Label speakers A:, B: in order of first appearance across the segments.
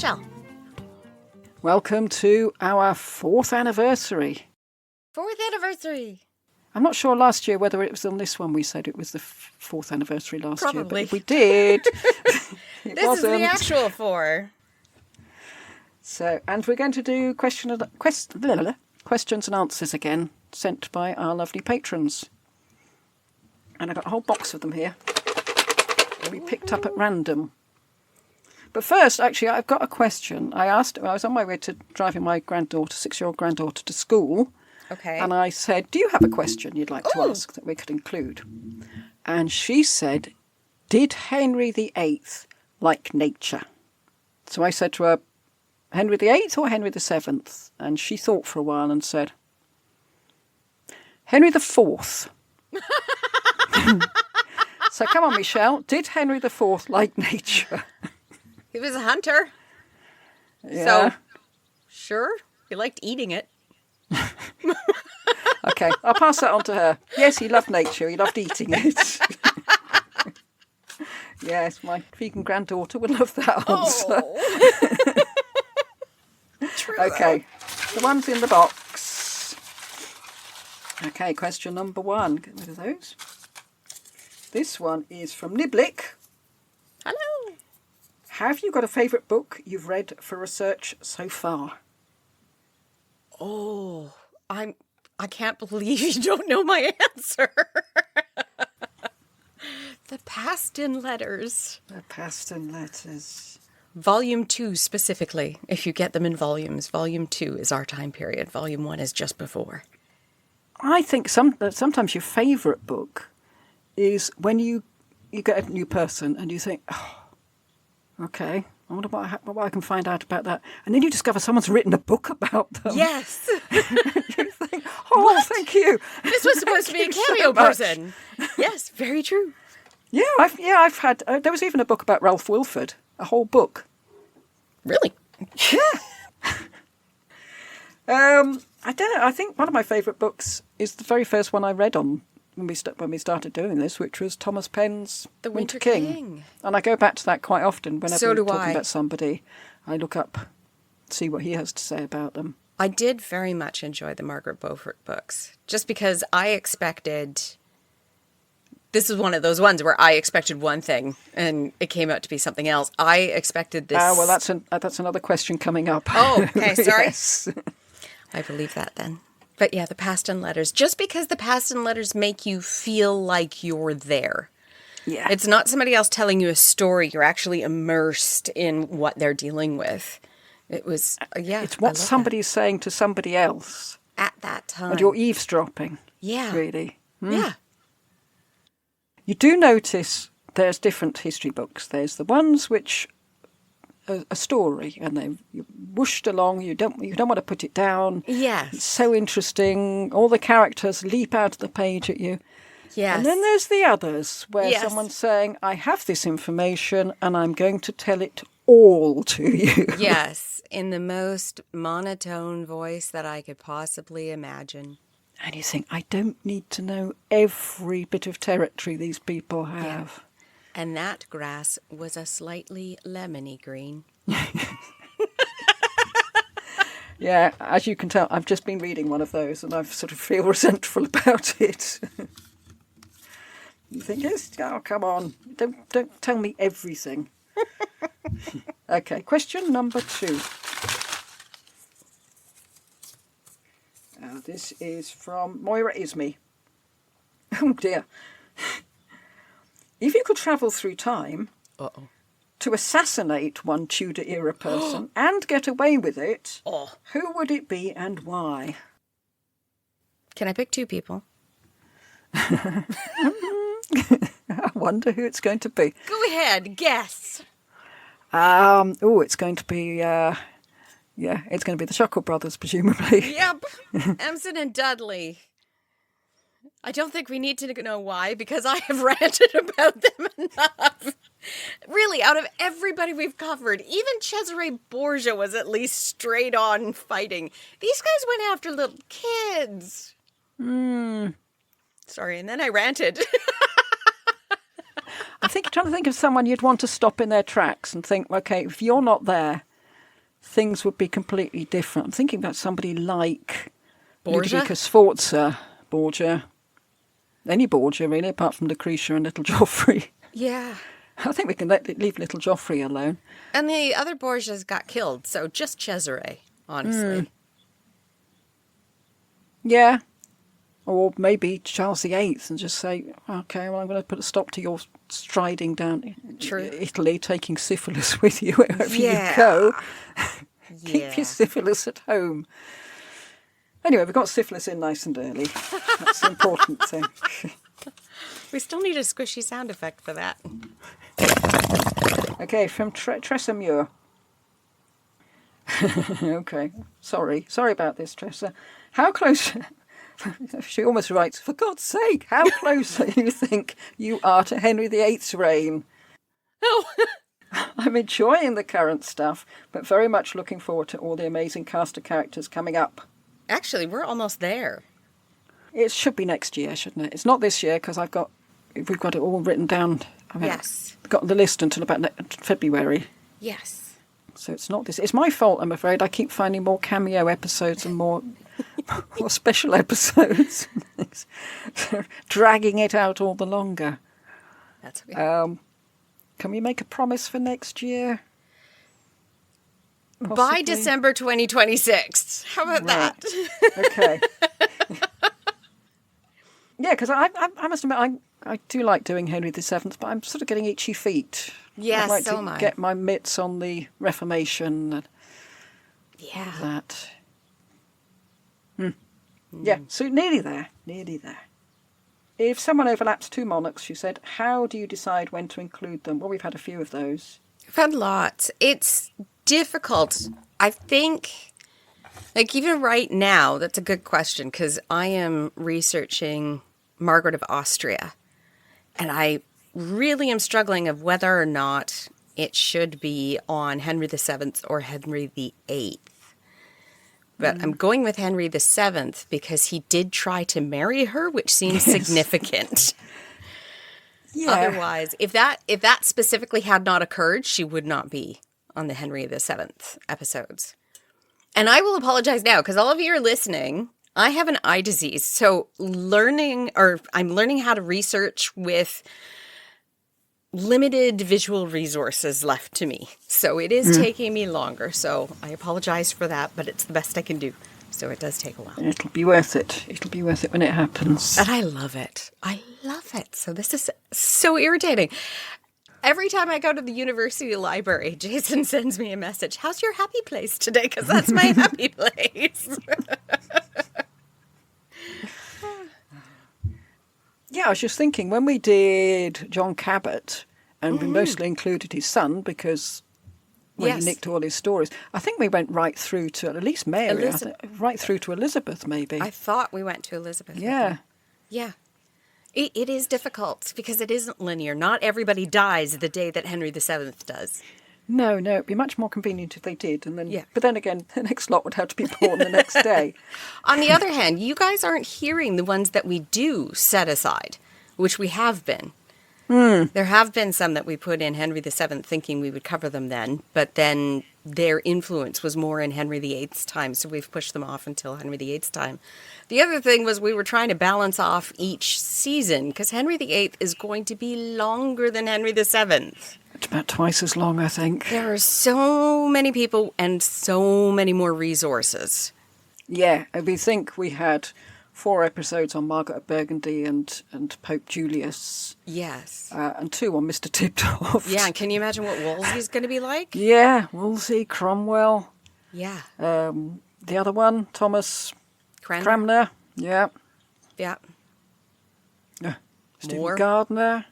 A: Michelle.
B: Welcome to our 4th anniversary.
A: 4th anniversary.
B: I'm not sure last year whether it was on this one we said it was the 4th anniversary last year, but
A: Probably.
B: if we did, it
A: This
B: wasn't.
A: is the actual 4.
B: So, and we're going to do questions and answers again, sent by our lovely patrons. And I've got a whole box of them here. We picked up at random. But first, actually, I've got a question. I was on my way to driving my 6-year-old granddaughter to school.
A: Okay.
B: And I said, do you have a question you'd like to ask that we could include? And she said, did Henry VIII like nature? So I said to her, Henry VIII or Henry VII? And she thought for a while and said, Henry IV. So come on, Michelle, did Henry IV like nature?
A: He was a hunter.
B: Yeah.
A: So, sure. He liked eating it.
B: Okay, I'll pass that on to her. Yes, he loved nature. He loved eating it. Yes, my vegan granddaughter would love that answer.
A: Oh. True.
B: Okay, the ones in the box. Okay, question number 1. Get rid of those. This one is from Niblick.
A: Hello.
B: Have you got a favourite book you've read for research so far?
A: Oh, I can't believe you don't know my answer. The Paston Letters.
B: The Paston Letters.
A: Volume 2 specifically, if you get them in volumes. Volume 2 is our time period. Volume 1 is just before.
B: I think sometimes your favourite book is when you get a new person and you think, oh, okay, I wonder what I can find out about that. And then you discover someone's written a book about them.
A: Yes.
B: You think, oh,
A: What?
B: thank you.
A: This was supposed to be a
B: Thank you
A: cameo
B: so much.
A: person. Yes, very true.
B: Yeah, I've had. There was even a book about Ralph Wilford, a whole book.
A: Really?
B: I don't know. I think one of my favourite books is the very first one I read on when we started doing this, which was Thomas Penn's
A: The
B: Winter King. And I go back to that quite often whenever
A: So
B: I'm
A: do
B: talking
A: I.
B: about somebody. I look up, see what he has to say about them.
A: I did very much enjoy the Margaret Beaufort books, just because I expected... This is one of those ones where I expected one thing, and it came out to be something else. I expected this...
B: Well, that's another question coming up.
A: Oh, okay, sorry.
B: Yes.
A: I believe that then. But yeah, the Paston Letters. Just because the Paston Letters make you feel like you're there.
B: Yeah.
A: It's not somebody else telling you a story. You're actually immersed in what they're dealing with. It was, yeah.
B: It's what somebody's saying to somebody else.
A: at that time.
B: And you're eavesdropping.
A: Yeah.
B: Really.
A: Yeah.
B: You do notice there's different history books. There's the ones which are a story and they're whooshed along. You don't want to put it down.
A: Yes.
B: It's so interesting. All the characters leap out of the page at you.
A: Yes.
B: And then there's the others where
A: Yes.
B: someone's saying, I have this information and I'm going to tell it all to you.
A: Yes. In the most monotone voice that I could possibly imagine.
B: And you think, I don't need to know every bit of territory these people have.
A: And that grass was a slightly lemony green.
B: Yeah, as you can tell, I've just been reading one of those and I sort of feel resentful about it. You think, yes, oh, come on, don't tell me everything. Okay, question number 2. This is from Moira Ismay. Oh dear. If you could travel through time to assassinate one Tudor era person and get away with it, who would it be and why?
A: Can I pick 2 people?
B: I wonder who it's going to be.
A: Go ahead, guess.
B: It's going to be it's going to be the Shuckle brothers, presumably.
A: Yep. Empson and Dudley. I don't think we need to know why, because I have ranted about them enough. Really, out of everybody we've covered, even Cesare Borgia was at least straight on fighting. These guys went after little kids. Sorry, and then I ranted.
B: I think you're trying to think of someone you'd want to stop in their tracks and think, okay, if you're not there, things would be completely different. I'm thinking about somebody like
A: Borgia?
B: Ludovica Sforza, Borgia. Any Borgia, really, apart from Lucretia and little Joffrey.
A: Yeah.
B: I think we can leave little Joffrey alone.
A: And the other Borgias got killed, so just Cesare, honestly.
B: Yeah. Or maybe Charles VIII and just say, okay, well, I'm going to put a stop to your striding down
A: True.
B: Italy, taking syphilis with you wherever
A: Yeah.
B: you go.
A: Yeah.
B: Keep your syphilis at home. Anyway, we got syphilis in nice and early. That's the important thing.
A: We still need a squishy sound effect for that.
B: Okay, from Tressa Muir. Okay, sorry about this, Tressa. How close... She almost writes, for God's sake, how close do you think you are to Henry VIII's reign?
A: Oh.
B: I'm enjoying the current stuff, but very much looking forward to all the amazing cast of characters coming up.
A: Actually, we're almost there.
B: It should be next year, shouldn't it? It's not this year because we've got it all written down.
A: Yes.
B: I've got the list until about February.
A: Yes.
B: So it's not this. It's my fault, I'm afraid. I keep finding more cameo episodes and more special episodes. Dragging it out all the longer.
A: That's okay.
B: Can we make a promise for next year?
A: By
B: Possibly?
A: December 2026. How about that?
B: Okay. Yeah, because I must admit, I do like doing Henry VII, but I'm sort of getting itchy feet.
A: Yes,
B: I'd like
A: so
B: to
A: am I.
B: get my mitts on the Reformation and
A: Yeah.
B: that. Yeah, so nearly there. If someone overlaps two monarchs, she said, how do you decide when to include them? Well, we've had a few of those.
A: I've had lots. It's difficult. I think, like, even right now, that's a good question because I am researching Margaret of Austria. And I really am struggling of whether or not it should be on Henry VII or Henry VIII. But I'm going with Henry VII because he did try to marry her, which seems significant.
B: Yeah.
A: Otherwise, if that specifically had not occurred, she would not be on the Henry VII episodes. And I will apologize now because all of you are listening. I have an eye disease, so I'm learning how to research with limited visual resources left to me. So it is taking me longer. So I apologize for that, but it's the best I can do. So it does take a while.
B: It'll be worth it. It'll be worth it when it happens.
A: And I love it. So this is so irritating. Every time I go to the university library, Jason sends me a message. How's your happy place today? Because that's my happy place.
B: Yeah, I was just thinking, when we did John Cabot, and we mostly included his son because he nicked all his stories, I think we went right through to at least Mary, right through to Elizabeth, maybe.
A: I thought we went to Elizabeth.
B: Yeah.
A: Yeah. It is difficult because it isn't linear. Not everybody dies the day that Henry VII does.
B: No, it'd be much more convenient if they did. And then,
A: Yeah.
B: But then again, the next lot would have to be born the next day.
A: On the other hand, you guys aren't hearing the ones that we do set aside, which we have been. There have been some that we put in Henry VII thinking we would cover them then, but then their influence was more in Henry VIII's time, so we've pushed them off until Henry VIII's time. The other thing was we were trying to balance off each season, because Henry VIII is going to be longer than Henry VII.
B: It's about twice as long, I think.
A: There are so many people and so many more resources.
B: Yeah, and we think we had 4 episodes on Margaret of Burgundy and Pope Julius.
A: Yes.
B: And 2 on Mr. Tiptoft.
A: Yeah, and can you imagine what Wolsey's going to be like?
B: Yeah, Wolsey, Cromwell.
A: Yeah.
B: The other one, Thomas
A: Cranmer.
B: Cranmer. Yeah.
A: Yeah.
B: Stephen
A: More.
B: Gardner.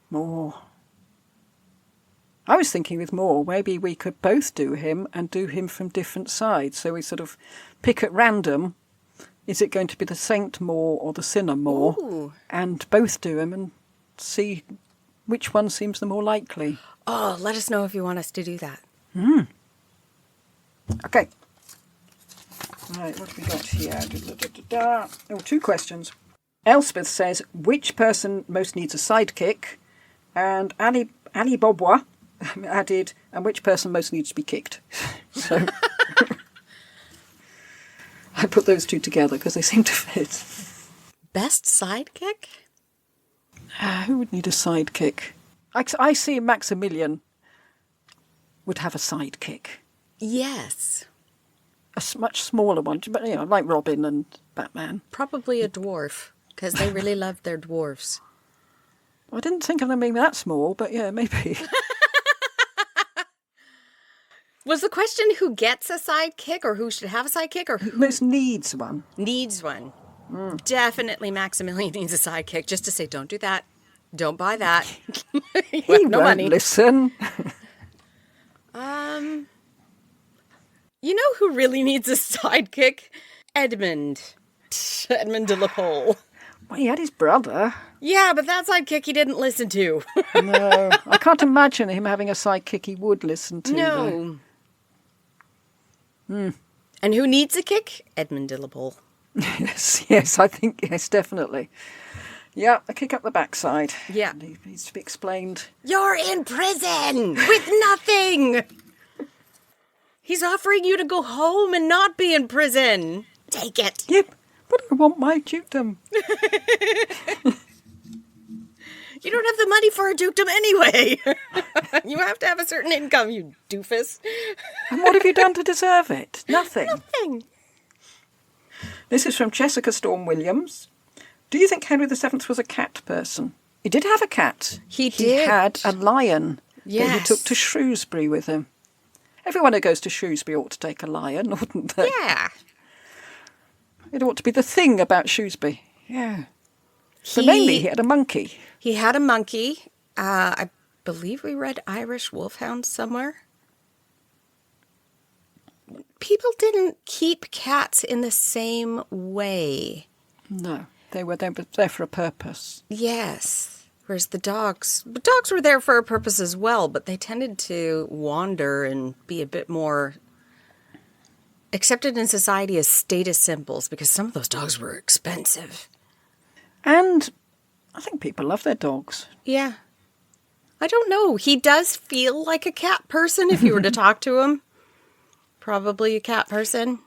B: More. I was thinking with Moore, maybe we could both do him and do him from different sides. So we sort of pick at random. Is it going to be the Saint Moore or the Sinner Moore?
A: Ooh.
B: And both do him and see which one seems the more likely.
A: Oh, let us know if you want us to do that.
B: Okay. Right, what have we got here? Oh, 2 questions. Elspeth says, which person most needs a sidekick? And Ali Bobwa added, and which person most needs to be kicked. So I put those two together because they seem to fit.
A: Best sidekick?
B: Who would need a sidekick? I see Maximilian would have a sidekick.
A: Yes.
B: Much smaller one, but like Robin and Batman.
A: Probably a dwarf, because they really love their dwarfs.
B: I didn't think of them being that small, but yeah, maybe.
A: Was the question who gets a sidekick or who should have a sidekick or who
B: Most needs one.
A: needs one? Definitely Maximilian needs a sidekick just to say, don't do that. Don't buy that.
B: He
A: no
B: won't
A: money.
B: listen.
A: You know who really needs a sidekick? Edmund. Edmund de la Pole.
B: Well, he had his brother.
A: Yeah, but that sidekick he didn't listen to.
B: No, I can't imagine him having a sidekick he would listen to.
A: No. And who needs a kick? Edmund de la Pole.
B: Yes, I think, yes, definitely. Yeah, a kick up the backside.
A: Yeah.
B: And he needs to be explained.
A: You're in prison with nothing. He's offering you to go home and not be in prison. Take it.
B: Yep, but I want my dukedom.
A: You don't have the money for a dukedom anyway. You have to have a certain income, you doofus.
B: And what have you done to deserve it? Nothing.
A: Nothing.
B: This is from Jessica Storm Williams. Do you think Henry VII was a cat person? He did have a cat.
A: He
B: He
A: did.
B: had a lion that he
A: Yes.
B: took to Shrewsbury with him. Everyone who goes to Shrewsbury ought to take a lion, oughtn't they?
A: Yeah.
B: It ought to be the thing about Shrewsbury. Yeah. But mainly he had a monkey.
A: He had a monkey. I believe we read Irish Wolfhound somewhere. People didn't keep cats in the same way.
B: No, they were there for a purpose.
A: Yes. Whereas the dogs were there for a purpose as well, but they tended to wander and be a bit more accepted in society as status symbols because some of those dogs were expensive.
B: And I think people love their dogs.
A: Yeah. I don't know. He does feel like a cat person if you were to talk to him. Probably a cat person.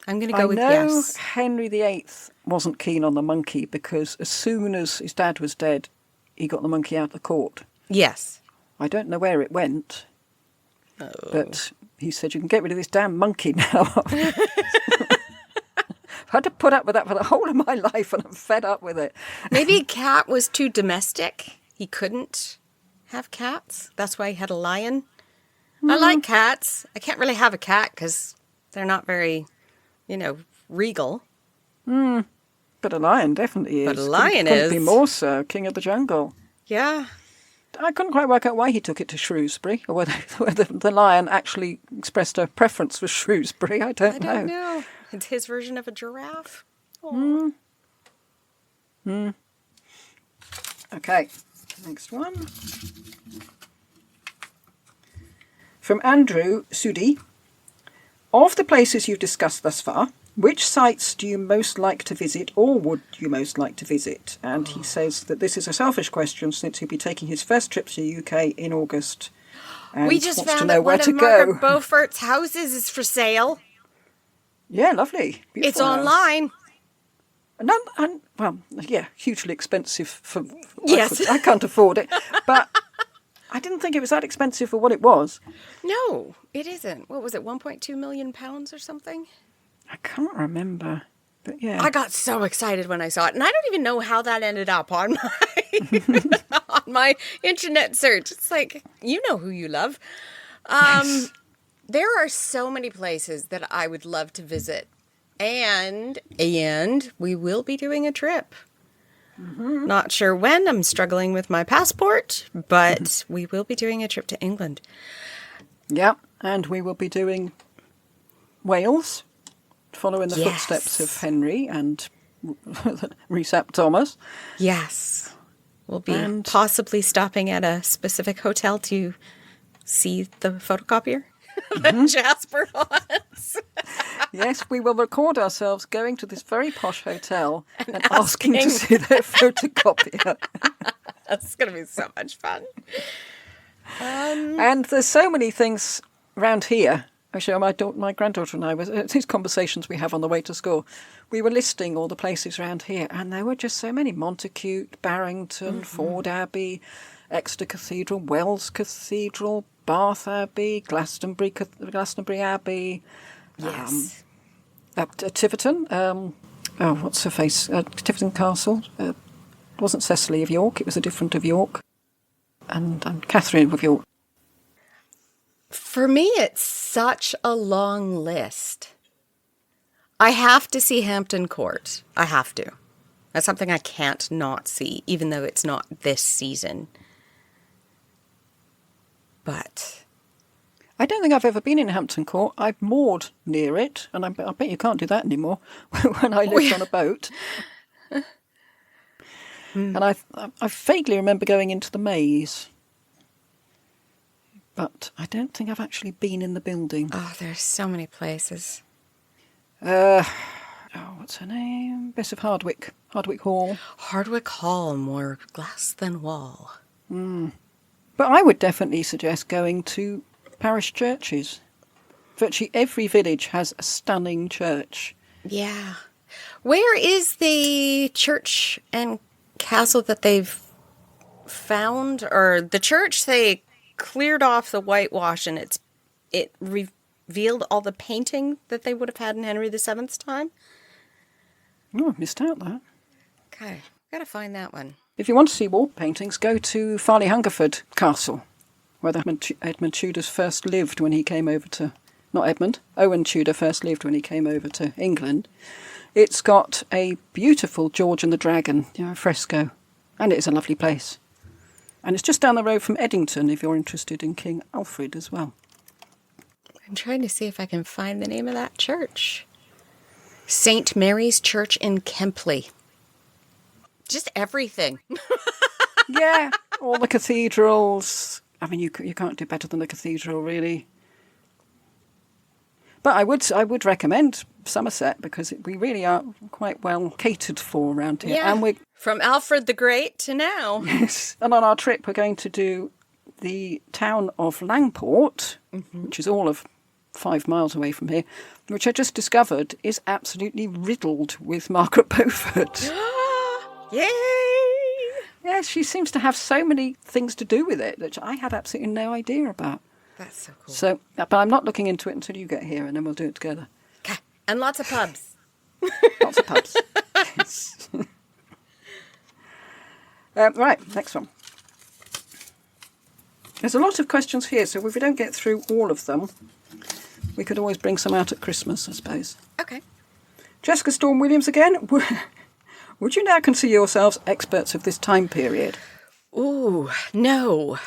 A: I'm going to go with
B: I know
A: yes.
B: Henry VIII wasn't keen on the monkey because as soon as his dad was dead, he got the monkey out of the court.
A: Yes.
B: I don't know where it went, but he said, you can get rid of this damn monkey now. I've had to put up with that for the whole of my life and I'm fed up with it.
A: Maybe a cat was too domestic. He couldn't have cats. That's why he had a lion. I like cats. I can't really have a cat because they're not very, regal.
B: But a lion definitely is.
A: But a lion
B: couldn't be
A: is.
B: more so, king of the jungle.
A: Yeah.
B: I couldn't quite work out why he took it to Shrewsbury, or whether the lion actually expressed a preference for Shrewsbury. I don't know.
A: I don't know. It's his version of a giraffe.
B: Okay, next one. From Andrew Sudi. Of the places you've discussed thus far, which sites do you most like to visit or would you most like to visit? And he says that this is a selfish question since he'll be taking his first trip to the UK in August. And
A: We just
B: wants to
A: found
B: know
A: that
B: where
A: one
B: to
A: of
B: go.
A: Margaret Beaufort's houses is for sale.
B: Yeah, lovely. Beautiful
A: It's
B: house.
A: online.
B: Hugely expensive for.
A: Yes.
B: I can't afford it, but I didn't think it was that expensive for what it was.
A: No, it isn't. What was it, 1.2 million pounds or something?
B: I can't remember, but yeah.
A: I got so excited when I saw it, and I don't even know how that ended up on my on my internet search. It's like, you know who you love.
B: Yes.
A: There are so many places that I would love to visit, and we will be doing a trip. Not sure when. I'm struggling with my passport, but we will be doing a trip to England.
B: Yeah, and we will be doing Wales, following the
A: Yes.
B: footsteps of Henry and Rhys ap Thomas.
A: Yes. We'll be
B: And-
A: possibly stopping at a specific hotel to see the photocopier that Jasper wants.
B: Yes, we will record ourselves going to this very posh hotel and asking
A: asking-
B: to see their photocopier.
A: That's going to be so much fun.
B: And there's so many things around here. Actually, my granddaughter and I, these conversations we have on the way to school, we were listing all the places around here, and there were just so many. Montacute, Barrington, Ford Abbey, Exeter Cathedral, Wells Cathedral, Bath Abbey, Glastonbury Abbey,
A: Yes.
B: Tiverton. What's her face? Tiverton Castle. It wasn't Cecily of York, it was a different of York. And Catherine of York.
A: For me, it's such a long list. I have to see Hampton Court. I have to. That's something I can't not see, even though it's not this season. But
B: I don't think I've ever been in Hampton Court. I've moored near it, and I bet you can't do that anymore when I lived on a boat. And I vaguely remember going into the maze. But I don't think I've actually been in the building.
A: oh, there's so many places.
B: What's her name? Bess of Hardwick. Hardwick Hall.
A: Hardwick Hall, more glass than wall.
B: But I would definitely suggest going to parish churches. Virtually every village has a stunning church.
A: Yeah. Where is the church and castle that they've found? Or the church, they cleared off the whitewash and it revealed all the painting that they would have had in Henry VII's time?
B: Oh, I've missed out that.
A: Okay. Gotta find that one.
B: If you want to see wall paintings, go to Farley Hungerford Castle, where Edmund Tudor first lived when he came over to... Not Edmund, Owen Tudor first lived when he came over to England. It's got a beautiful George and the Dragon, fresco, and it is a lovely place. And it's just down the road from Eddington, if you're interested in King Alfred as well.
A: I'm trying to see if I can find the name of that church. St. Mary's Church in Kempley. Just everything.
B: Yeah, all the cathedrals. I mean, you can't do better than a cathedral, really. But I would recommend Somerset because we really are quite well catered for around here.
A: Yeah,
B: And we're
A: from Alfred the Great to now.
B: yes, and on our trip we're going to do the town of Langport, which is all of 5 miles away from here, which I just discovered is absolutely riddled with Margaret Beaufort.
A: Yay!
B: Yes, she seems to have so many things to do with it that I had absolutely no idea about.
A: That's so cool.
B: So, but I'm not looking into it until you get here, and then we'll do it together.
A: Okay. And lots of pubs.
B: Lots of pubs. Yes. Right, next one. There's a lot of questions here, so if we don't get through all of them, we could always bring some out at Christmas, I suppose.
A: Okay.
B: Jessica Storm Williams again. Would you now consider yourselves experts of this time period?
A: Ooh, no.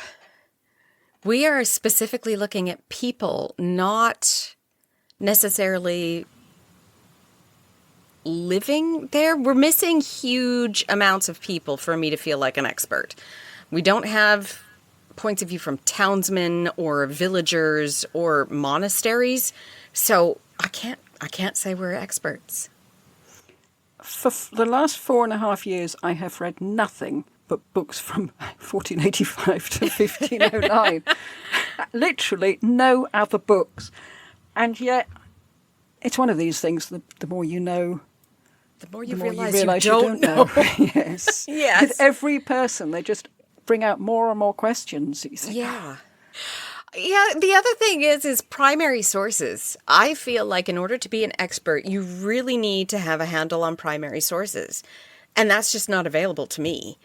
A: We are specifically looking at people, not necessarily living there. We're missing huge amounts of people for me to feel like an expert. We don't have points of view from townsmen or villagers or monasteries, so I can't say we're experts.
B: For the last 4.5 years, I have read nothing but books from 1485 to 1509. Literally no other books. And yet, it's one of these things, the more you know,
A: The more you
B: the more
A: realize
B: you
A: you
B: realise
A: don't
B: you
A: know.
B: don't know. Yes.
A: Yes.
B: With every person, they just bring out more and more questions. You think,
A: Yeah. Yeah, the other thing is primary sources. I feel like in order to be an expert, you really need to have a handle on primary sources. And that's just not available to me.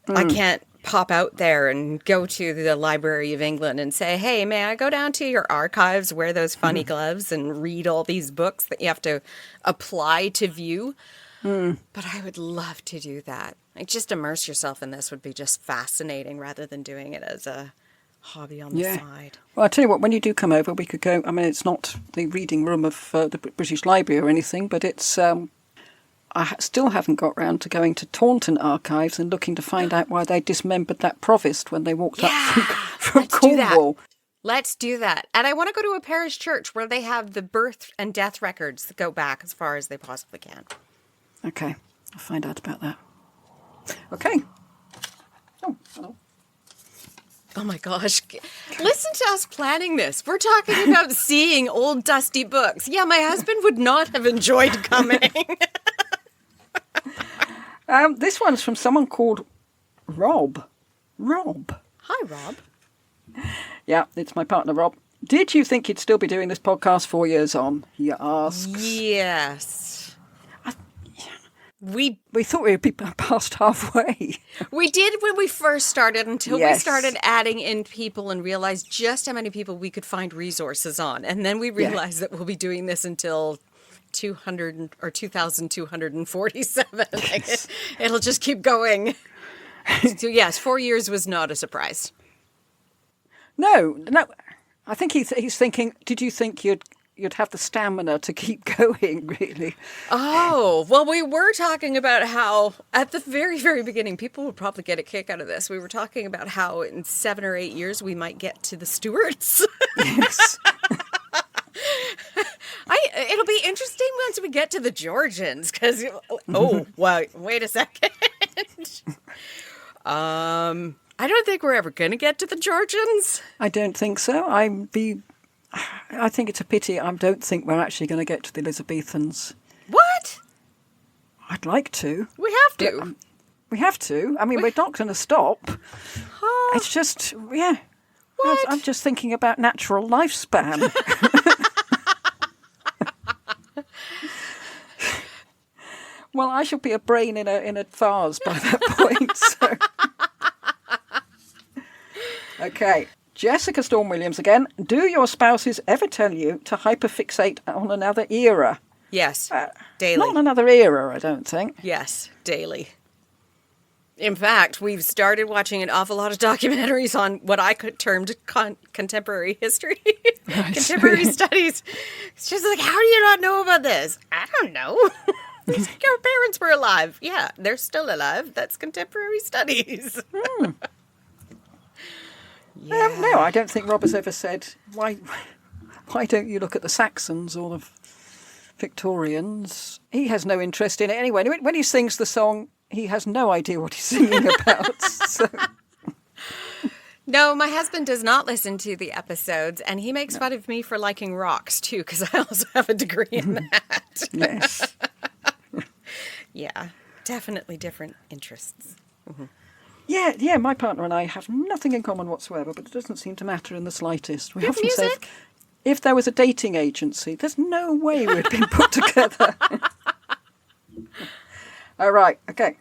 A: I can't pop out there and go to the Library of England and say, hey, may I go down to your archives, wear those funny gloves, and read all these books that you have to apply to view? But I would love to do that. Like, just immerse yourself in this would be just fascinating rather than doing it as a hobby on the side.
B: Well, I tell you what, when you do come over, we could go. I mean, it's not the reading room of the British Library or anything, but it's. Still haven't got round to going to Taunton archives and looking to find out why they dismembered that provost when they walked up from
A: Let's do that.
B: Cornwall.
A: Let's do that. And I want to go to a parish church where they have the birth and death records that go back as far as they possibly can.
B: Okay, I'll find out about that. Okay. Oh, hello.
A: Oh my gosh. Listen to us planning this. We're talking about seeing old dusty books. Yeah, my husband would not have enjoyed coming.
B: This one's from someone called Rob. Rob.
A: Hi, Rob.
B: Yeah, it's my partner, Rob. Did you think you'd still be doing this podcast 4 years on? He asks.
A: Yes. We
B: thought we'd be past halfway.
A: We did when we first started, until we
B: Yes.
A: started adding in people and realized just how many people we could find resources on. And then we realized that we'll be doing this until 200 or 2,247.
B: Yes.
A: It'll just keep going. So yes, 4 years was not a surprise.
B: No. I think he's thinking, did you think you'd have the stamina to keep going, really?
A: Oh, well, we were talking about how at the very, very beginning, people would probably get a kick out of this. We were talking about how in 7 or 8 years we might get to the Stuarts.
B: Yes.
A: It'll be interesting once we get to the Georgians, because wait a second. I don't think we're ever going to get to the Georgians.
B: I don't think so. I think it's a pity. I don't think we're actually going to get to the Elizabethans.
A: What?
B: I'd like to.
A: We have to.
B: We have to. I mean, we're not going to stop.
A: Huh?
B: It's just, yeah.
A: What?
B: I'm just thinking about natural lifespan. Well, I shall be a brain in a vase by that point. So. Okay. Jessica Storm Williams again. Do your spouses ever tell you to hyperfixate on another era?
A: Yes, daily.
B: Not another era, I don't think.
A: Yes, daily. In fact, we've started watching an awful lot of documentaries on what I could term contemporary history, contemporary studies. It's just like, how do you not know about this? I don't know. Your parents were alive. Yeah, they're still alive. That's contemporary studies. Yeah.
B: No, I don't think Rob has ever said, why don't you look at the Saxons or the Victorians? He has no interest in it anyway. When he sings the song, he has no idea what he's singing about. So.
A: No, my husband does not listen to the episodes, and he makes fun of me for liking rocks, too, because I also have a degree in that.
B: Yes.
A: Yeah, definitely different interests. Mm-hmm.
B: Yeah, my partner and I have nothing in common whatsoever, but it doesn't seem to matter in the slightest. We
A: You have
B: often say,
A: music?
B: if there was a dating agency, there's no way we'd been put together. All right, okay.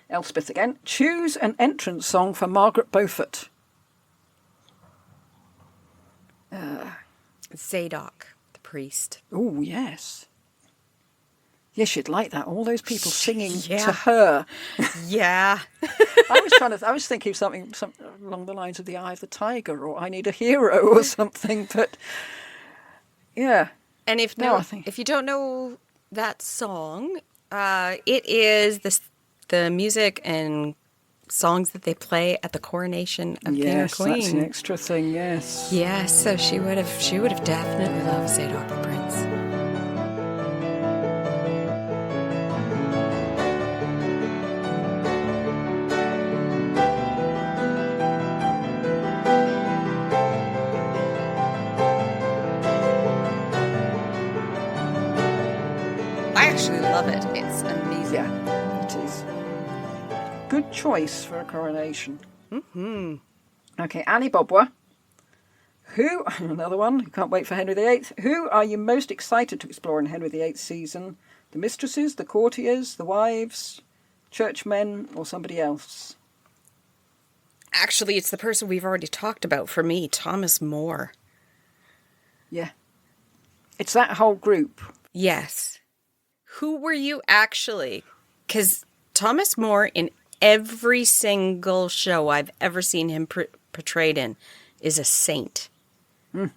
B: Elspeth again. Choose an entrance song for Margaret Beaufort.
A: Zadok, the priest.
B: Oh, yes. Yes, you'd like that. All those people singing
A: Yeah.
B: to her.
A: Yeah.
B: I was thinking of something along the lines of The Eye of the Tiger or I Need a Hero or something, but yeah.
A: And if you don't know that song, it is the music and songs that they play at the coronation of King or Queen.
B: Yes, that's an extra thing, yes.
A: Yes, so she would have definitely loved Zadok the Prince. I actually love it. It's amazing.
B: Yeah, it is. Good choice for a coronation. Mm-hmm. Okay, Annie Bobwa. Another one, who can't wait for Henry VIII. Who are you most excited to explore in Henry VIII's season? The mistresses, the courtiers, the wives, churchmen, or somebody else?
A: Actually, it's the person we've already talked about for me, Thomas More.
B: Yeah. It's that whole group.
A: Yes. Who were you actually? Because Thomas More, in every single show I've ever seen him portrayed in, is a saint.
B: Mm.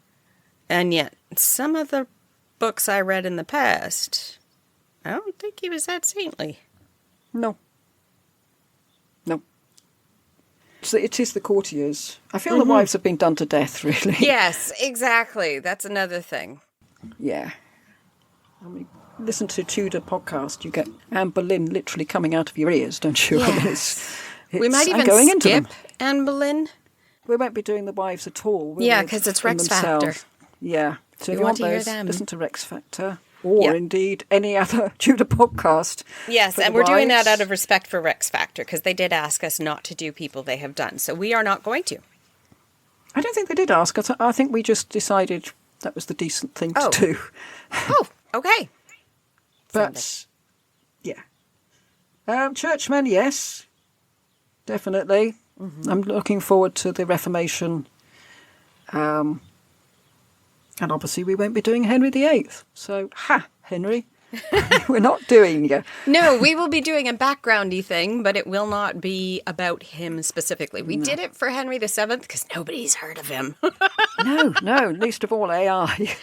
A: And yet, some of the books I read in the past, I don't think he was that saintly.
B: No. So it is the courtiers. I feel the wives have been done to death, really.
A: Yes, exactly. That's another thing.
B: Yeah. I mean, listen to Tudor podcast, you get Anne Boleyn literally coming out of your ears, don't you?
A: Yes.
B: It's
A: We might
B: I'm
A: even
B: going into
A: skip
B: them.
A: Anne Boleyn.
B: we won't be doing the wives at all. will
A: Yeah,
B: we,
A: 'cause it's
B: in
A: Rex Factor.
B: themselves? Yeah. So if
A: You
B: you
A: want
B: want
A: to hear
B: those,
A: them.
B: listen to Rex Factor, or
A: Yeah.
B: indeed any other Tudor podcast.
A: Yes,
B: for
A: and
B: the
A: we're doing that
B: wives.
A: out of respect for Rex Factor because they did ask us not to do people they have done. So we are not going to.
B: I don't think they did ask us. I think we just decided that was the decent thing
A: Oh.
B: to do.
A: Oh, okay.
B: But, yeah. Churchmen, yes. Definitely. I'm looking forward to the Reformation. And obviously we won't be doing Henry VIII. So, Henry, we're not doing you.
A: No, we will be doing a backgroundy thing, but it will not be about him specifically. We did it for Henry VII because nobody's heard of him.
B: No, least of all AI.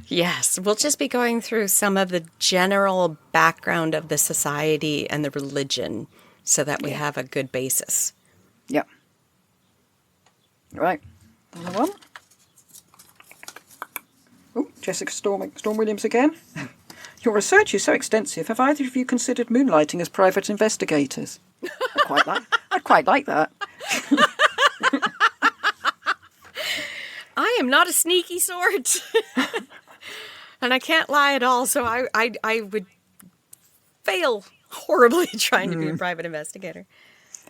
A: Yes, we'll just be going through some of the general background of the society and the religion so that we have a good basis.
B: Yeah. Right. Another one. Oh, Jessica Storm Williams again. Your research is so extensive. Have either of you considered moonlighting as private investigators? I'd quite like that.
A: I am not a sneaky sort. And I can't lie at all, so I would fail horribly trying to be a private investigator.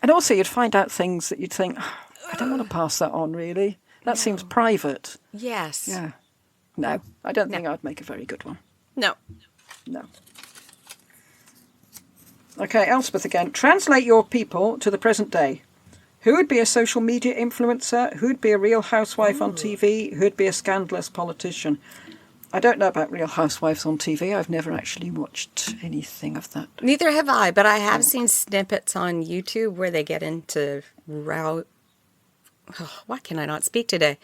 B: And also, you'd find out things that you'd think, "Oh, I don't want to pass that on, really. That seems private."
A: Yes.
B: Yeah. No, I don't think I'd make a very good one.
A: No.
B: No. Okay, Elspeth again. Translate your people to the present day. Who would be a social media influencer? Who would be a real housewife on TV? Who would be a scandalous politician? I don't know about Real Housewives on TV. I've never actually watched anything of that.
A: Neither have I, but I have seen snippets on YouTube where they get into why can I not speak today?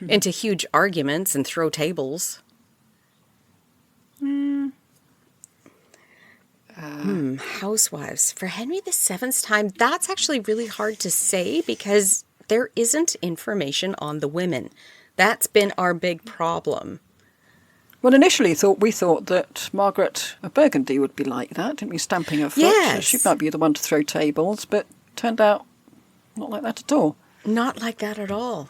A: Into huge arguments and throw tables. Housewives. For Henry VII's time, that's actually really hard to say because there isn't information on the women. That's been our big problem.
B: Well, initially we thought that Margaret of Burgundy would be like that, didn't we? Stamping her foot.
A: Yes.
B: She might be the one to throw tables, but turned out not like that at all.
A: Not like that at all.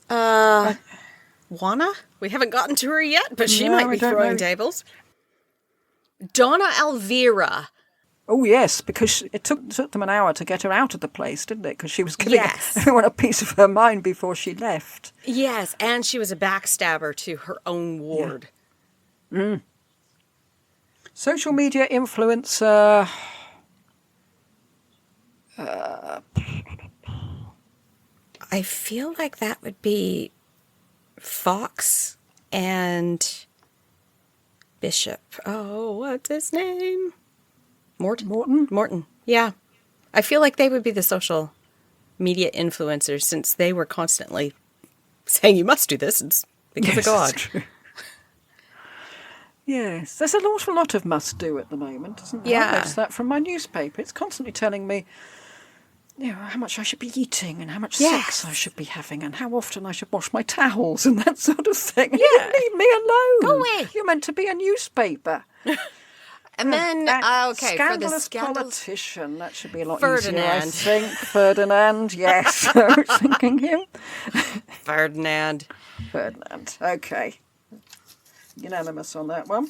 A: Juana? We haven't gotten to her yet, but she
B: No,
A: might
B: we
A: be
B: don't
A: throwing
B: know.
A: tables. Donna Elvira.
B: Oh, yes, because it took them an hour to get her out of the place, didn't it? Because she was giving
A: Yes.
B: everyone a piece of her mind before she left.
A: Yes, and she was a backstabber to her own ward.
B: Social media influencer.
A: I feel like that would be Fox and Bishop. Oh, what's his name?
B: Morton?
A: Morton. Yeah. I feel like they would be the social media influencers since they were constantly saying you must do this. It's because of God.
B: That's true. Yes, there's an awful lot of must do at the moment, isn't there?
A: Yeah.
B: I noticed that from my newspaper. It's constantly telling me, how much I should be eating and how much sex I should be having and how often I should wash my towels and that sort of thing.
A: Yeah.
B: Leave me alone.
A: Go away.
B: You're meant to be a newspaper.
A: And then, for the
B: Scandalous
A: scandals.
B: politician. That should be a lot
A: Ferdinand.
B: easier, I think. Ferdinand, yes. I was thinking him.
A: Ferdinand.
B: Ferdinand. Okay. Unanimous on that one.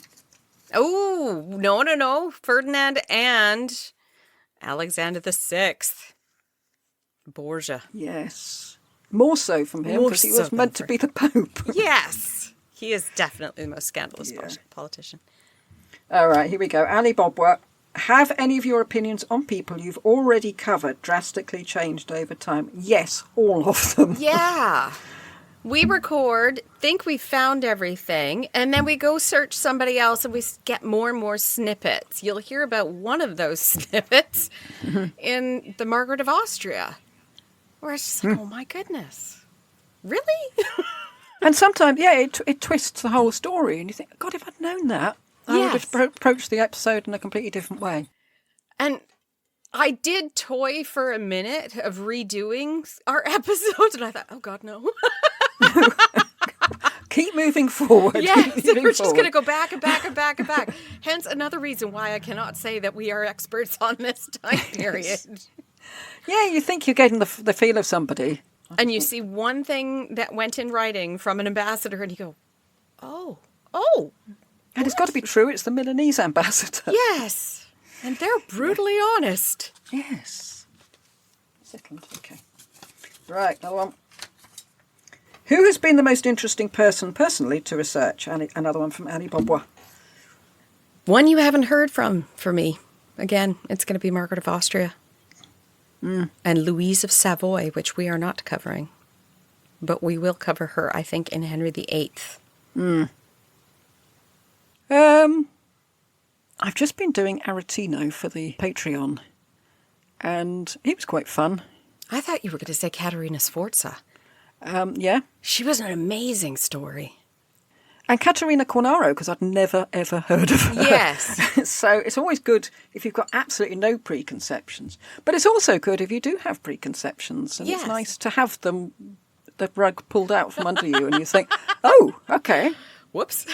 A: Oh, no. Ferdinand and Alexander VI. Borgia.
B: Yes. More so from him
A: More
B: because he
A: so
B: was
A: than
B: meant to be the Pope.
A: Yes. He is definitely the most scandalous politician.
B: All right, here we go. Ali Bobwa. Have any of your opinions on people you've already covered drastically changed over time? Yes, all of them.
A: Yeah. We record, think we found everything, and then we go search somebody else and we get more and more snippets. You'll hear about one of those snippets in the Margaret of Austria, where it's just like, oh my goodness. Really?
B: And sometimes, it twists the whole story, and you think, God, if I'd known that, I would have approached the episode in a completely different way.
A: And I did toy for a minute of redoing our episodes, and I thought, oh God, no.
B: Keep moving forward.
A: Yes,
B: Keep moving
A: we're just going to
B: forward.
A: go back and back and back and back. Hence another reason why I cannot say that we are experts on this time period.
B: Yeah, you think you're getting the feel of somebody.
A: And you see one thing that went in writing from an ambassador and you go, oh,
B: And it's got to be true. It's the Milanese ambassador.
A: yes. And they're brutally honest.
B: Yes. Second. Okay. Right, another one. Who has been the most interesting person personally to research? Another one from Annie Bombois.
A: One you haven't heard from for me. Again, it's going to be Margaret of Austria. And Louise of Savoy, which we are not covering. But we will cover her, I think, in Henry VIII.
B: I've just been doing Aretino for the Patreon, and it was quite fun.
A: I thought you were going to say Caterina Sforza.
B: Yeah.
A: She was an amazing story.
B: And Caterina Cornaro, because I'd never, ever heard of her.
A: Yes.
B: So it's always good if you've got absolutely no preconceptions. But it's also good if you do have preconceptions. And
A: Yes.
B: it's nice to have them, the rug pulled out from under you, and you think, oh, okay.
A: Whoops.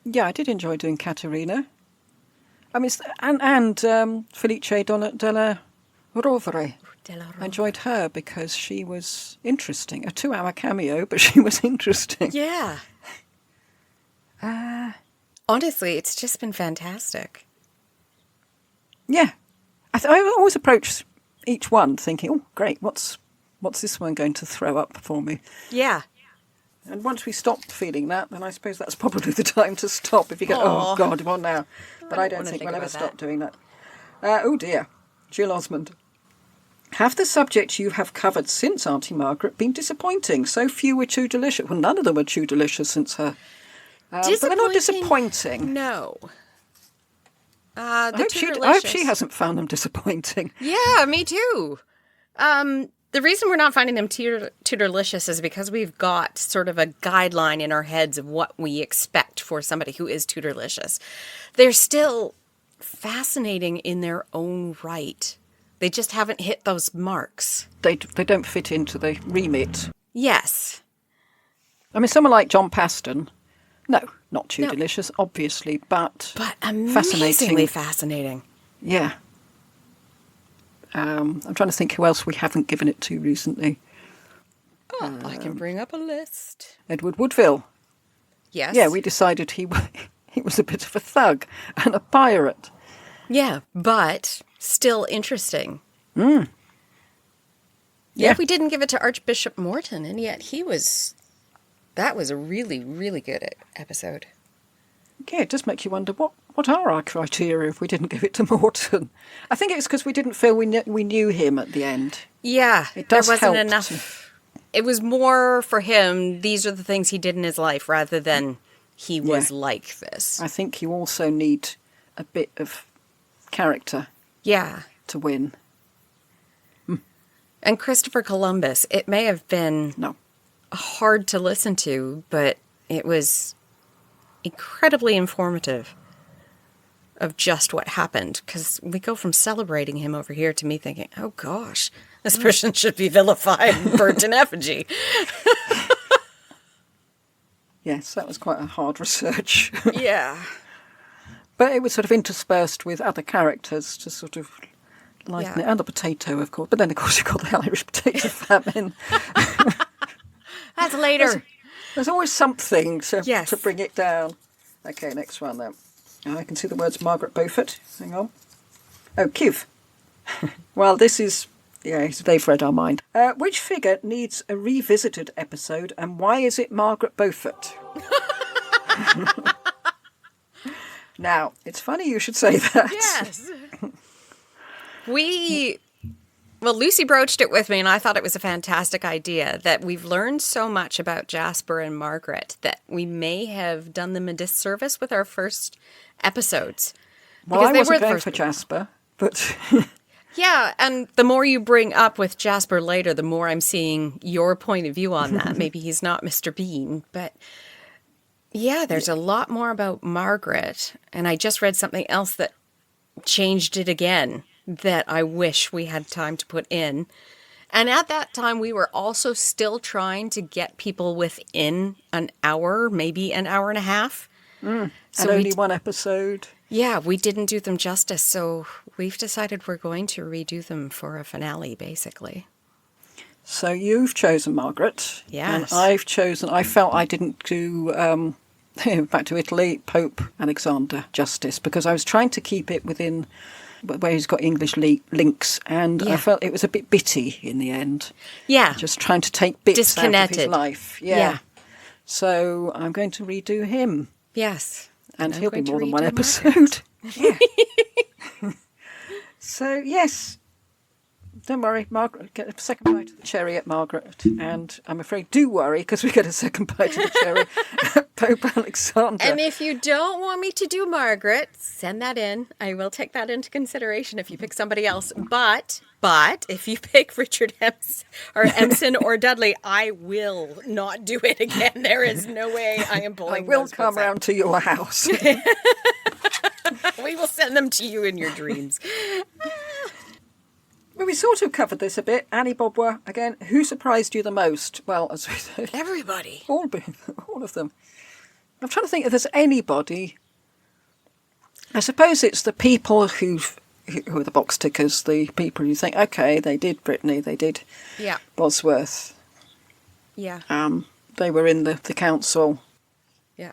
B: Yeah, I did enjoy doing Caterina. I mean, and Felice della Rovere. I enjoyed her because she was interesting. A 2-hour cameo, but she was interesting.
A: Yeah. Honestly, it's just been fantastic.
B: Yeah. I always approach each one thinking, oh, great, what's this one going to throw up for me?
A: Yeah.
B: And once we stop feeling that, then I suppose that's probably the time to stop. If you go,
A: Aw.
B: oh, God, what now? But I don't
A: wanna
B: think
A: think
B: we'll ever
A: about
B: stop
A: that.
B: doing that. Oh, dear. Jill Osmond. Have the subjects you have covered since Auntie Margaret been disappointing? So few were too delicious. Well, none of them were too delicious since her. But they're not disappointing.
A: No.
B: I
A: The
B: hope she hasn't found them disappointing.
A: Yeah, me too. The reason we're not finding them too delicious is because we've got sort of a guideline in our heads of what we expect for somebody who is too delicious. They're still fascinating in their own right. They just haven't hit those marks.
B: They don't fit into the remit.
A: Yes.
B: I mean, someone like John Paston, no, not too
A: No.
B: delicious, obviously, but
A: Amazingly fascinating.
B: Yeah. I'm trying to think who else we haven't given it to recently.
A: Oh, I can bring up a list.
B: Edward Woodville.
A: Yes.
B: Yeah, we decided he was a bit of a thug and a pirate.
A: Yeah, but still interesting.
B: Yeah.
A: Yeah, we didn't give it to Archbishop Morton, and yet that was a really, really good episode.
B: Yeah, it does make you wonder what are our criteria if we didn't give it to Morton. I think it's because we didn't feel we knew him at the end.
A: Yeah,
B: It does
A: there wasn't
B: help
A: enough. It was more for him, these are the things he did in his life, rather than he was like this.
B: I think you also need a bit of character
A: Yeah.
B: to win.
A: And Christopher Columbus, it may have been
B: No.
A: hard to listen to, but it was incredibly informative of just what happened, because we go from celebrating him over here to me thinking, oh gosh, this person should be vilified and burnt in effigy.
B: Yes, that was quite a hard research.
A: Yeah.
B: But it was sort of interspersed with other characters to sort of lighten
A: Yeah.
B: it. And the potato, of course. But then, of course, you've got the Irish potato famine.
A: That's later.
B: There's always something
A: Yes.
B: to bring it down. Okay, next one then. I can see the words Margaret Beaufort. Hang on. Oh, Kiv. Well, this is... Yeah, they've read our mind. Which figure needs a revisited episode, and why is it Margaret Beaufort? Now, it's funny you should say that.
A: Yes. Well, Lucy broached it with me, and I thought it was a fantastic idea that we've learned so much about Jasper and Margaret that we may have done them a disservice with our first episodes.
B: Well,
A: Because
B: I
A: they
B: wasn't
A: were the
B: going
A: first
B: for
A: people.
B: Jasper, but...
A: Yeah, and the more you bring up with Jasper later, the more I'm seeing your point of view on that. Maybe he's not Mr. Bean, but yeah, there's a lot more about Margaret. And I just read something else that changed it again that I wish we had time to put in. And at that time, we were also still trying to get people within an hour, maybe an hour and a half.
B: And
A: So we
B: only one episode.
A: Yeah, we didn't do them justice, so we've decided we're going to redo them for a finale, basically.
B: So you've chosen Margaret.
A: Yes.
B: And I felt I didn't do, back to Italy, Pope Alexander justice, because I was trying to keep it within where he's got English links, and I felt it was a bit bitty in the end.
A: Yeah.
B: Just trying to take bits out of his life.
A: Yeah.
B: So I'm going to redo him.
A: Yes.
B: And
A: I'm
B: he'll be
A: going to
B: more than one
A: redo
B: episode. Yeah. So, yes. Don't worry, Margaret, get a second bite of the cherry at Margaret. And I'm afraid do worry, because we get a second bite of the cherry at Pope Alexander.
A: And if you don't want me to do Margaret, send that in. I will take that into consideration if you pick somebody else. But if you pick Richard Empson or Dudley, I will not do it again. There is no way I am
B: I
A: pulling
B: will
A: those
B: come
A: books out.
B: round to your house.
A: We will send them to you in your dreams.
B: Well, we sort of covered this a bit. Annie Bobwa, again, who surprised you the most? Well, as we said,
A: Everybody.
B: all of them. I'm trying to think if there's anybody. I suppose it's the people who are the box tickers, the people who think, okay, they did Brittany, they did
A: Yeah.
B: Bosworth.
A: Yeah.
B: They were in the council.
A: Yeah.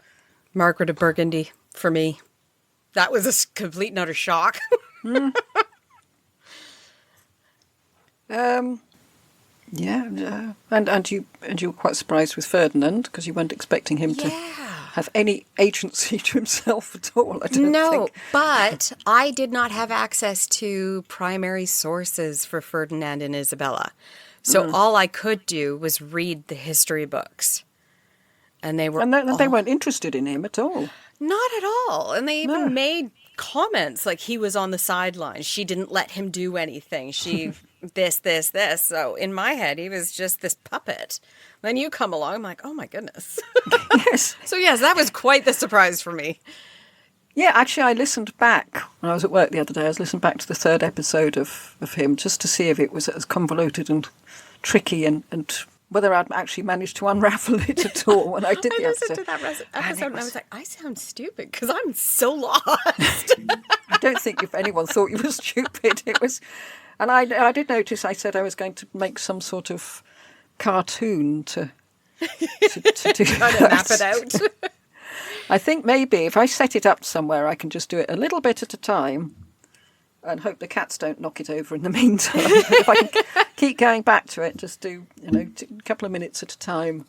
A: Margaret of Burgundy, for me. That was a complete and utter shock.
B: Yeah, and you were quite surprised with Ferdinand, because you weren't expecting him to have any agency to himself at all. I don't think.
A: But I did not have access to primary sources for Ferdinand and Isabella. So all I could do was read the history books. And they were
B: they weren't interested in him at all.
A: Not at all. And they even made comments like he was on the sidelines. She didn't let him do anything. She this. So in my head, he was just this puppet. Then you come along, I'm like, oh my goodness.
B: Yes.
A: So yes, that was quite the surprise for me.
B: Yeah, actually, I listened back when I was at work the other day. I was listening back to the third episode of him just to see if it was as convoluted and tricky and whether I'd actually managed to unravel it at all when I did the
A: I
B: episode.
A: listened to that episode and I was like, I sound stupid because I'm so lost.
B: I don't think if anyone thought you were stupid, it was. And I did notice. I said I was going to make some sort of cartoon to do
A: Trying to map it out.
B: I think maybe if I set it up somewhere, I can just do it a little bit at a time and hope the cats don't knock it over in the meantime. If I can keep going back to it, just do, a couple of minutes at a time,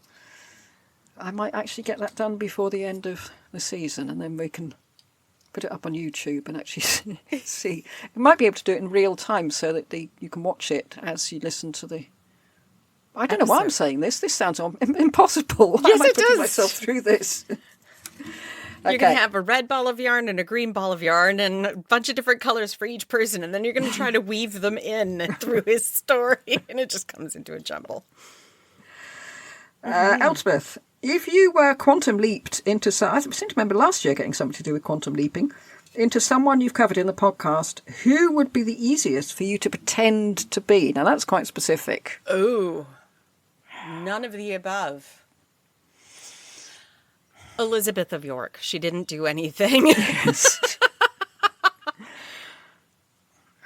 B: I might actually get that done before the end of the season, and then we can put it up on YouTube and actually see. You might be able to do it in real time so that you can watch it as you listen to the... I don't know why I'm saying this. This sounds impossible. Why
A: Yes,
B: am I
A: it
B: putting
A: does.
B: myself through this?
A: You're going to have a red ball of yarn and a green ball of yarn and a bunch of different colors for each person. And then you're going to try to weave them in through his story. And it just comes into a jumble.
B: Elspeth, if you were quantum leaped into... I seem to remember last year getting something to do with quantum leaping. Into someone you've covered in the podcast, who would be the easiest for you to pretend to be? Now, that's quite specific.
A: Ooh. None of the above. Elizabeth of York. She didn't do anything.
B: Yes.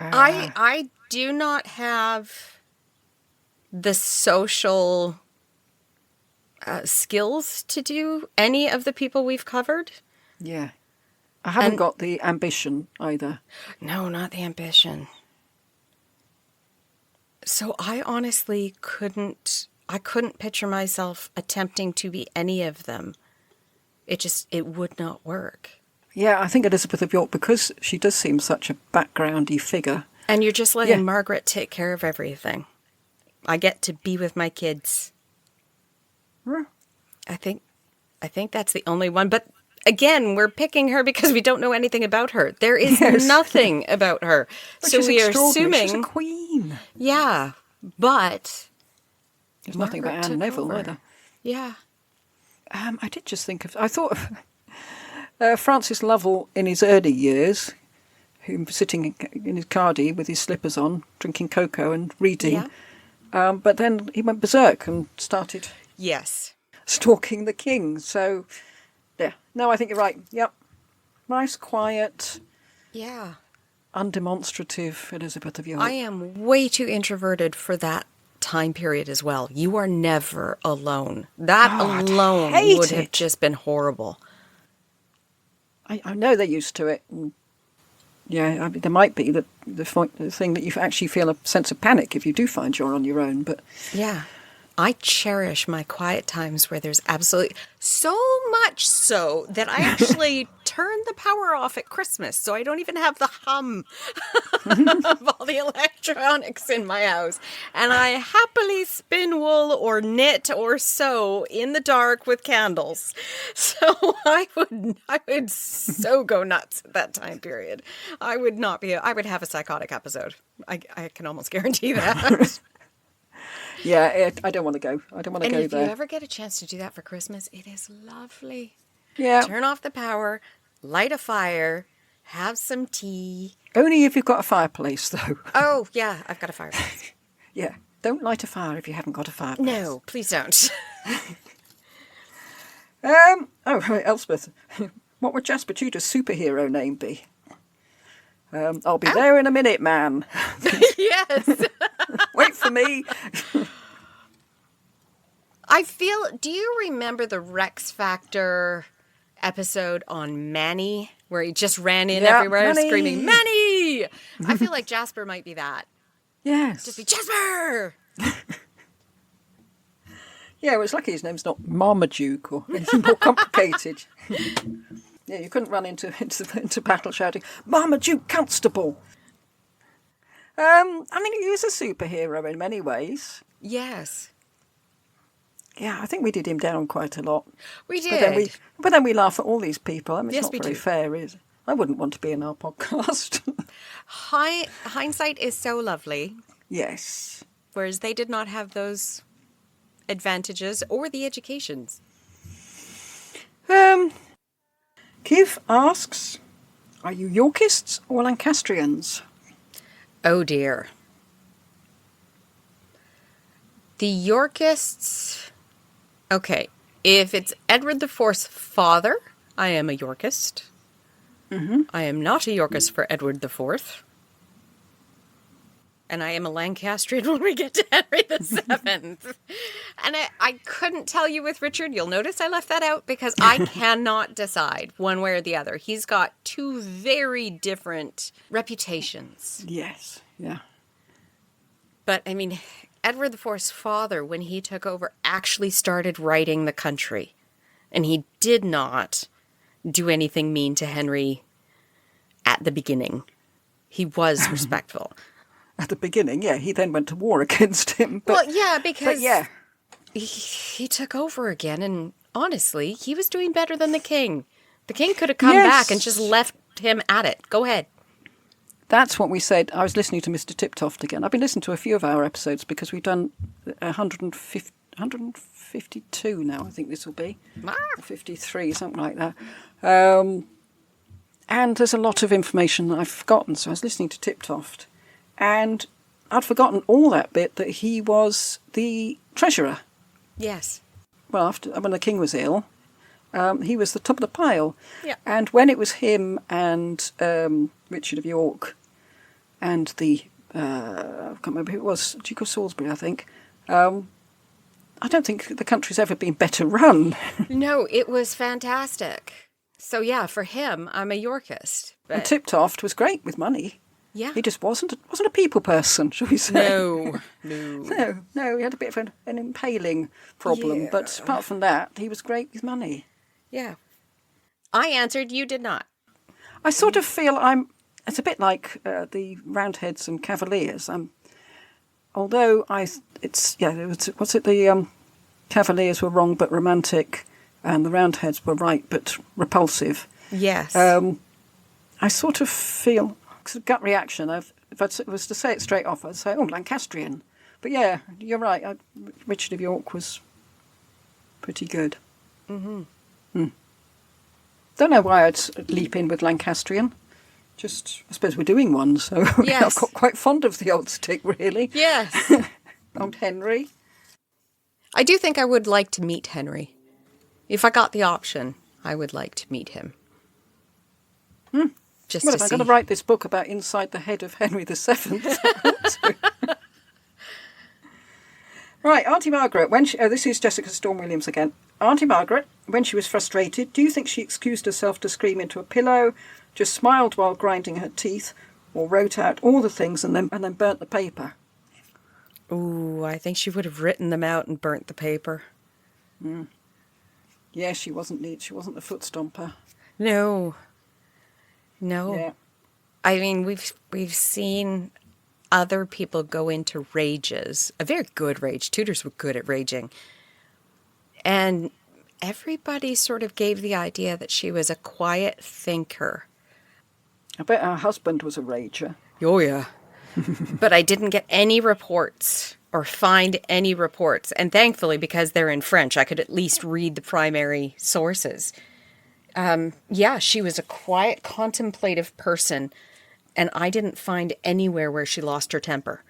A: I do not have the social skills to do any of the people we've covered.
B: Yeah. I haven't got the ambition either.
A: No, not the ambition. So I honestly couldn't picture myself attempting to be any of them. It would not work.
B: Yeah, I think Elizabeth of York, because she does seem such a backgroundy figure.
A: And you're just letting Margaret take care of everything. I get to be with my kids.
B: Yeah.
A: I think that's the only one. But again, we're picking her because we don't know anything about her. There is nothing about her. So we are assuming
B: she's a queen.
A: Yeah, but
B: There's nothing about Anne Neville either.
A: Yeah.
B: I did just think of... I thought of Francis Lovell in his early years, who sitting in his cardie with his slippers on, drinking cocoa and reading. Yeah. But then he went berserk and started
A: Yes.
B: stalking the king. So, yeah. No, I think you're right. Yep. Nice, quiet,
A: Yeah.
B: undemonstrative Elizabeth of York.
A: I am way too introverted for that time period as well. You are never alone. That
B: Oh, I'd
A: alone
B: hate
A: would have
B: it.
A: just been horrible.
B: I know they're used to it. And yeah, I mean, there might be the thing that you actually feel a sense of panic if you do find you're on your own. But
A: Yeah. I cherish my quiet times where there's absolutely so much so that I actually turn the power off at Christmas so I don't even have the hum of all the electronics in my house. And I happily spin wool or knit or sew in the dark with candles. So I would so go nuts at that time period. I would have a psychotic episode. I can almost guarantee that.
B: yeah, I don't want to go. I don't want to
A: And
B: go
A: if you
B: there.
A: ever get a chance to do that for Christmas, it is lovely.
B: Yeah,
A: Turn off the power, light a fire, have some tea.
B: only if you've got a fireplace, though.
A: Oh, yeah, I've got a fireplace.
B: Yeah, don't light a fire if you haven't got a fireplace.
A: No, please don't.
B: Oh, right, Elspeth. What would Jasper Tudor's superhero name be? I'll be there in a minute, man.
A: Yes.
B: Wait for me.
A: Do you remember the Rex Factor episode on Manny, where he just ran in
B: Yeah,
A: everywhere
B: Manny.
A: screaming, Manny! I feel like Jasper might be that.
B: Yes.
A: Just be, Jasper!
B: Yeah, well, it's lucky his name's not Marmaduke or anything more complicated. Yeah, you couldn't run into battle shouting, Marmaduke Constable! I mean, he is a superhero in many ways.
A: Yes,
B: Yeah, I think we did him down quite a lot.
A: we did.
B: But then we laugh at all these people. I mean, it's
A: Yes,
B: not
A: we
B: very
A: do.
B: fair, is it? I wouldn't want to be in our podcast.
A: Hindsight is so lovely,
B: Yes.
A: whereas they did not have those advantages or the educations.
B: Keith asks, are you Yorkists or Lancastrians?
A: Oh dear. The Yorkists. Okay, if it's Edward IV's father, I am a Yorkist.
B: Mm-hmm.
A: I am not a Yorkist for Edward IV. And I am a Lancastrian when we get to Henry VII. And I couldn't tell you with Richard. You'll notice I left that out because I cannot decide one way or the other. He's got two very different reputations.
B: Yes, yeah.
A: But, I mean, Edward IV's father, when he took over, actually started righting the country. And he did not do anything mean to Henry at the beginning. He was respectful.
B: At the beginning, yeah, he then went to war against him. But,
A: Well, yeah, because
B: but yeah,
A: he took over again, and honestly, he was doing better than the king. The king could have come
B: Yes.
A: back and just left him at it. Go ahead.
B: that's what we said. I was listening to Mr. Tiptoft again. I've been listening to a few of our episodes because we've done 152 now, I think this will be.
A: Ah.
B: 53, something like that. And there's a lot of information that I've forgotten, so I was listening to Tiptoft. And I'd forgotten all that bit that he was the treasurer.
A: Yes.
B: Well, when the king was ill, he was the top of the pile.
A: Yeah.
B: And when it was him and Richard of York and the, I can't remember who it was, Duke of Salisbury, I think, I don't think the country's ever been better run.
A: No, it was fantastic. So yeah, for him, I'm a Yorkist.
B: And
A: But
B: Tiptoft was great with money.
A: yeah.
B: He just wasn't a people person, shall we say?
A: No.
B: No, he had a bit of an impaling problem,
A: Yeah.
B: but apart from that, he was great with money.
A: Yeah. I answered, you did not.
B: I sort of feel it's a bit like the Roundheads and Cavaliers. Although the Cavaliers were wrong but romantic, and the Roundheads were right but repulsive.
A: Yes.
B: I sort of feel, gut reaction, if I was to say it straight off, I'd say, Lancastrian. But yeah, you're right, Richard of York was pretty good. Mm-hmm. Don't know why I'd leap in with Lancastrian. Just, I suppose we're doing one, so
A: Yes.
B: I've got quite fond of the old stick, really.
A: yes.
B: Old Henry.
A: I do think I would like to meet Henry. If I got the option, I would like to meet him. Just
B: Well,
A: to
B: if I'm
A: see.
B: going to write this book about inside the head of Henry VII. Right, Auntie Margaret, this is Jessica Storm Williams again. Auntie Margaret, when she was frustrated, do you think she excused herself to scream into a pillow, just smiled while grinding her teeth, or wrote out all the things and then burnt the paper?
A: Ooh, I think she would have written them out and burnt the paper.
B: Yeah, she wasn't neat. She wasn't the foot stomper.
A: No.
B: Yeah.
A: I mean, we've seen other people go into rages, a very good rage. Tudors were good at raging. And everybody sort of gave the idea that she was a quiet thinker.
B: I bet her husband was a rager.
A: Oh, yeah. But I didn't get any reports or find any reports. And thankfully, because they're in French, I could at least read the primary sources. Yeah, she was a quiet, contemplative person. And I didn't find anywhere where she lost her temper.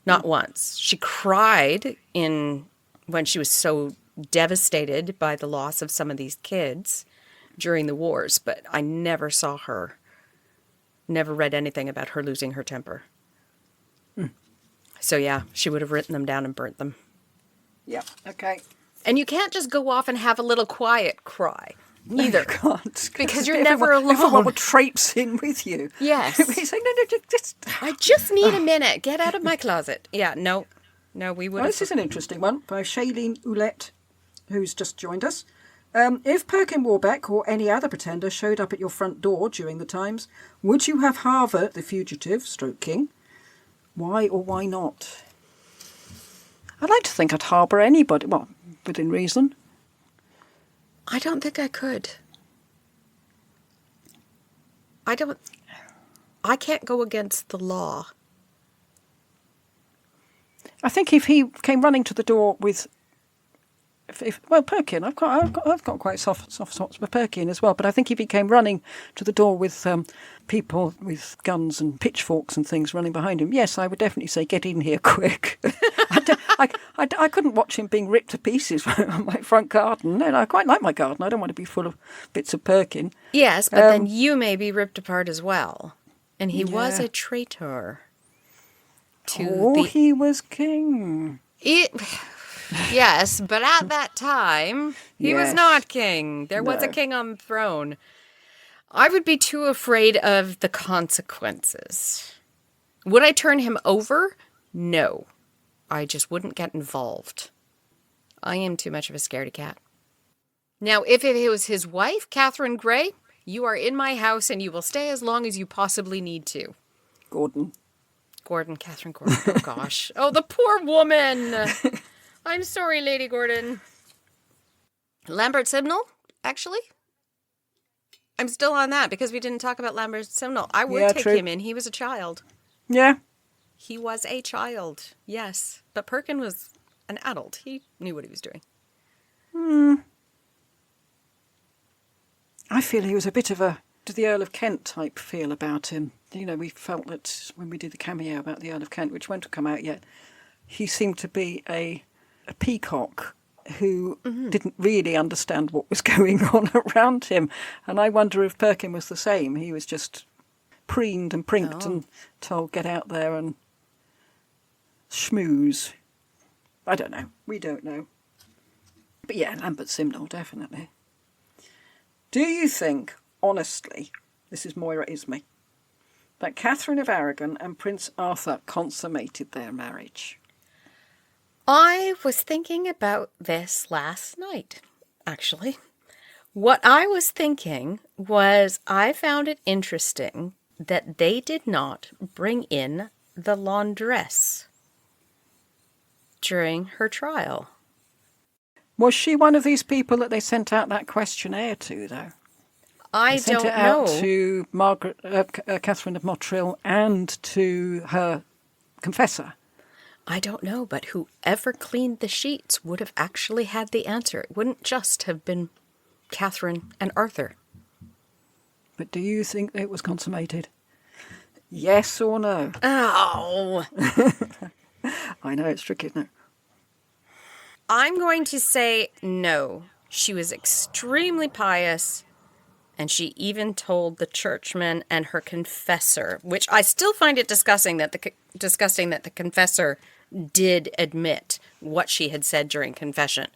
A: Not once. She cried when she was so devastated by the loss of some of these kids during the wars, but I never saw her, never read anything about her losing her temper. So yeah, she would have written them down and burnt them.
B: Yeah, okay.
A: And you can't just go off and have a little quiet cry either.
B: You can't.
A: Because you're never alone.
B: Everyone will traipse in with you.
A: Yes.
B: He's saying, no, just...
A: I just need a minute. Get out of my closet. Yeah, no, we would
B: Well,
A: have.
B: this is an interesting one by Shailene Oulette, who's just joined us. If Perkin Warbeck or any other pretender showed up at your front door during the times, would you have Harver, the fugitive, stroke king? Why or why not? I'd like to think I'd harbour anybody, well, within reason.
A: I don't think I could. I can't go against the law.
B: I think if he came running to the door with... Perkin, I've got quite soft spots for Perkin as well. But I think if he came running to the door with people with guns and pitchforks and things running behind him, yes, I would definitely say, get in here quick. I couldn't watch him being ripped to pieces on my front garden. And I quite like my garden. I don't want to be full of bits of Perkin.
A: Yes, but then you may be ripped apart as well. And he was a traitor.
B: He was king.
A: Yes, but at that time, he was
B: Yes.
A: not king. There was a
B: No.
A: king on the throne. I would be too afraid of the consequences. Would I turn him over? No. I just wouldn't get involved. I am too much of a scaredy cat. Now, if it was his wife, Catherine Grey, you are in my house and you will stay as long as you possibly need to.
B: Catherine
A: Gordon. Oh, gosh. Oh, the poor woman. I'm sorry, Lady Gordon. Lambert Simnel, actually? I'm still on that because we didn't talk about Lambert Simnel. I would take
B: true.
A: him in. He was a child.
B: Yeah.
A: He was a child, yes. But Perkin was an adult. He knew what he was doing.
B: I feel he was a bit of the Earl of Kent type feel about him. You know, we felt that when we did the cameo about the Earl of Kent, which won't have come out yet, he seemed to be a peacock who didn't really understand what was going on around him. And I wonder if Perkin was the same. He was just preened and prinked and told, get out there and schmooze. I don't know. We don't know. But yeah, Lambert Simnel, definitely. Do you think, honestly, this is Moira Ismay, that Catherine of Aragon and Prince Arthur consummated their marriage?
A: I was thinking about this last night, actually. What I was thinking was I found it interesting that they did not bring in the laundress during her trial.
B: Was she one of these people that they sent out that questionnaire to, though?
A: I
B: They sent
A: don't
B: it out
A: know.
B: to Catherine of Montreal and to her confessor.
A: I don't know, but whoever cleaned the sheets would have actually had the answer. It wouldn't just have been Catherine and Arthur.
B: But do you think it was consummated? Yes or no?
A: Oh!
B: I know, it's tricky, isn't it?
A: I'm going to say no. She was extremely pious. And she even told the churchman and her confessor, which I still find it disgusting that the confessor did admit what she had said during confession.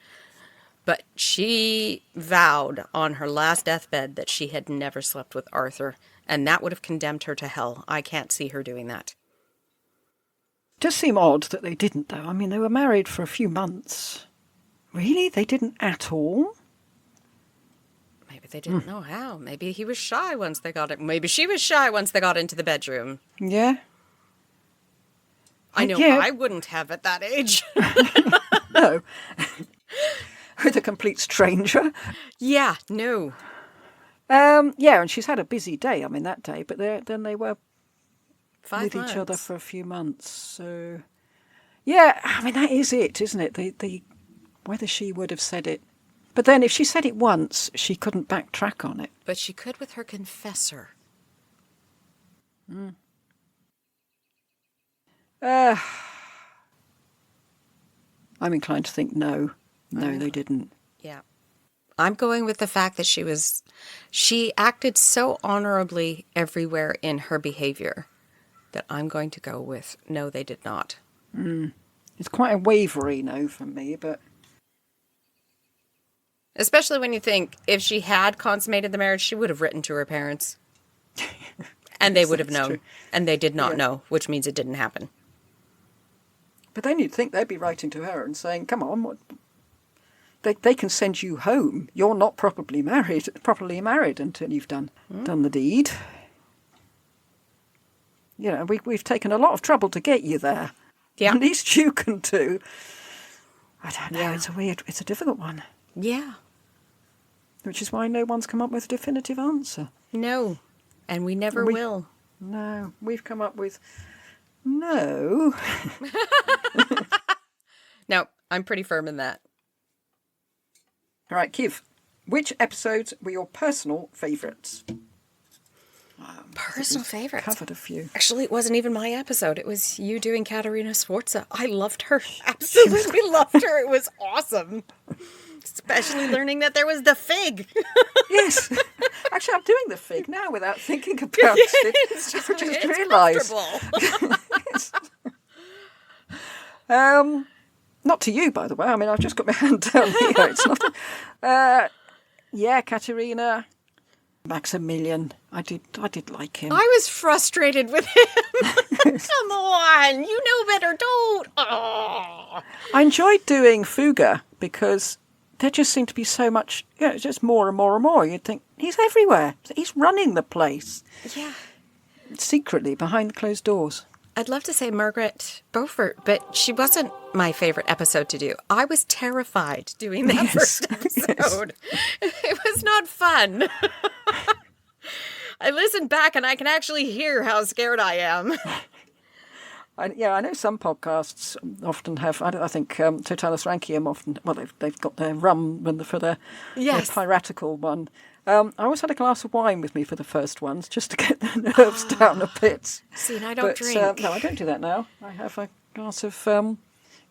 A: But she vowed on her last deathbed that she had never slept with Arthur, and that would have condemned her to hell. I can't see her doing that.
B: It does seem odd that they didn't, though. I mean, they were married for a few months. Really? They didn't at all?
A: Maybe they didn't know how. Maybe he was shy once they got it. Maybe she was shy once they got into the bedroom.
B: Yeah.
A: I know I wouldn't have at that age.
B: No. With a complete stranger.
A: Yeah, no.
B: Yeah, and she's had a busy day, I mean, that day, but then they were
A: 5
B: with
A: months.
B: each other for a few months. So, yeah, I mean, that is it, isn't it? The whether she would have said it. But then if she said it once, she couldn't backtrack on it.
A: But she could with her confessor.
B: I'm inclined to think no. No, they didn't.
A: Yeah. I'm going with the fact that she acted so honorably everywhere in her behavior that I'm going to go with no, they did not.
B: It's quite a wavery no from me, but...
A: Especially when you think if she had consummated the marriage, she would have written to her parents. And they would have known.
B: True.
A: And they did not know, which means it didn't happen.
B: But then you'd think they'd be writing to her and saying, come on, what... They can send you home. You're not properly married until you've done the deed. You know, we've taken a lot of trouble to get you there.
A: Yeah.
B: At least you can do. I don't know. Yeah. It's a difficult one.
A: Yeah.
B: Which is why no one's come up with a definitive answer.
A: No. And we never will.
B: No. We've come up with no.
A: No, I'm pretty firm in that.
B: All right, Kiv, which episodes were your personal favourites?
A: Personal favorites?
B: Covered a few.
A: Actually, it wasn't even my episode. It was you doing Katerina Sforza. I loved her. Absolutely loved her. It was awesome. Especially learning that there was the fig.
B: Yes. Actually, I'm doing the fig now without thinking about it.
A: It's
B: I just realised. Not to you, by the way. I mean, I've just got my hand down here. It's not. Yeah, Katerina, Maximilian. I did like him.
A: I was frustrated with him. Come on, you know better. Don't. Oh.
B: I enjoyed doing Fuga because there just seemed to be so much. You know, just more and more and more. You'd think he's everywhere. He's running the place.
A: Yeah.
B: Secretly behind the closed doors.
A: I'd love to say Margaret Beaufort, but she wasn't my favorite episode to do. I was terrified doing that first episode. Yes. It was not fun. I listened back and I can actually hear how scared I am.
B: I know some podcasts often have. I think Totalis Rankium often. Well, they've got their rum for their piratical one. I always had a glass of wine with me for the first ones, just to get the nerves down a bit.
A: See, and I don't drink.
B: No, I don't do that now. I have a glass of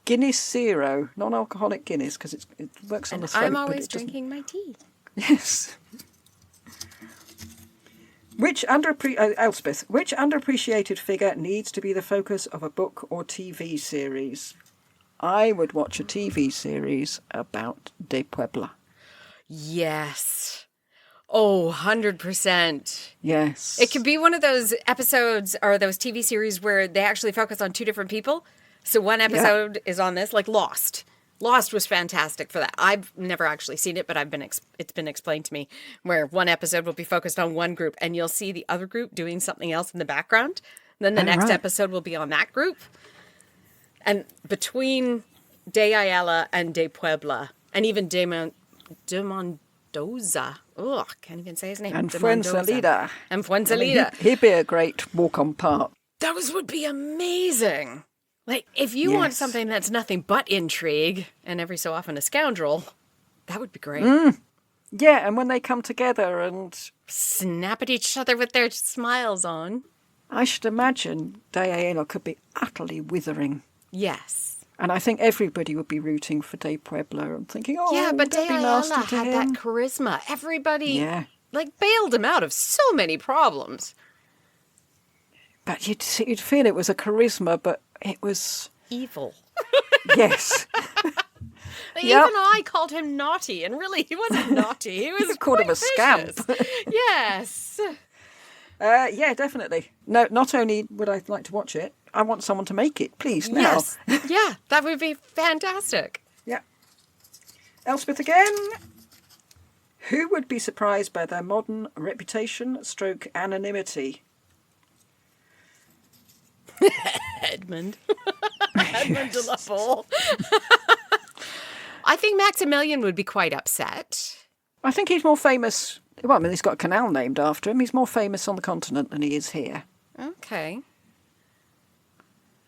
B: Guinness Zero, non-alcoholic Guinness, because it works on the throat.
A: I'm always drinking my tea.
B: Yes. Elspeth, which underappreciated figure needs to be the focus of a book or TV series? I would watch a TV series about De Puebla.
A: Yes. Oh, 100%.
B: Yes.
A: It could be one of those episodes or those TV series where they actually focus on two different people. So one episode is on this, like Lost. Lost was fantastic for that. I've never actually seen it, but it's been explained to me where one episode will be focused on one group and you'll see the other group doing something else in the background. Then the next episode will be on that group. And between De Ayala and De Puebla and even De Mendoza. Oh, can't even say his name.
B: And Fuensalida.
A: And Fuensalida.
B: He'd be a great walk on park.
A: Those would be amazing. Like, if you want something that's nothing but intrigue, and every so often a scoundrel, that would be great.
B: Yeah, and when they come together and...
A: snap at each other with their smiles on.
B: I should imagine De Ayala could be utterly withering.
A: Yes.
B: And I think everybody would be rooting for De Puebla and thinking, oh,
A: yeah, but De
B: don't be nasty
A: Ayala
B: to
A: had
B: him.
A: that charisma. Everybody like, bailed him out of so many problems.
B: But you'd feel it was a charisma, but it was...
A: Evil.
B: Yes.
A: Even I called him naughty, and really, he wasn't naughty. He was
B: called him a
A: vicious.
B: scamp.
A: Yes.
B: Yeah, definitely. No, not only would I like to watch it, I want someone to make it, please, now.
A: Yes. Yeah, that would be fantastic.
B: Yeah. Elspeth again. Who would be surprised by their modern reputation / anonymity?
A: Edmund. Edmund de la Pole. I think Maximilian would be quite upset.
B: I think he's more famous... Well, I mean, he's got a canal named after him. He's more famous on the continent than he is here.
A: Okay.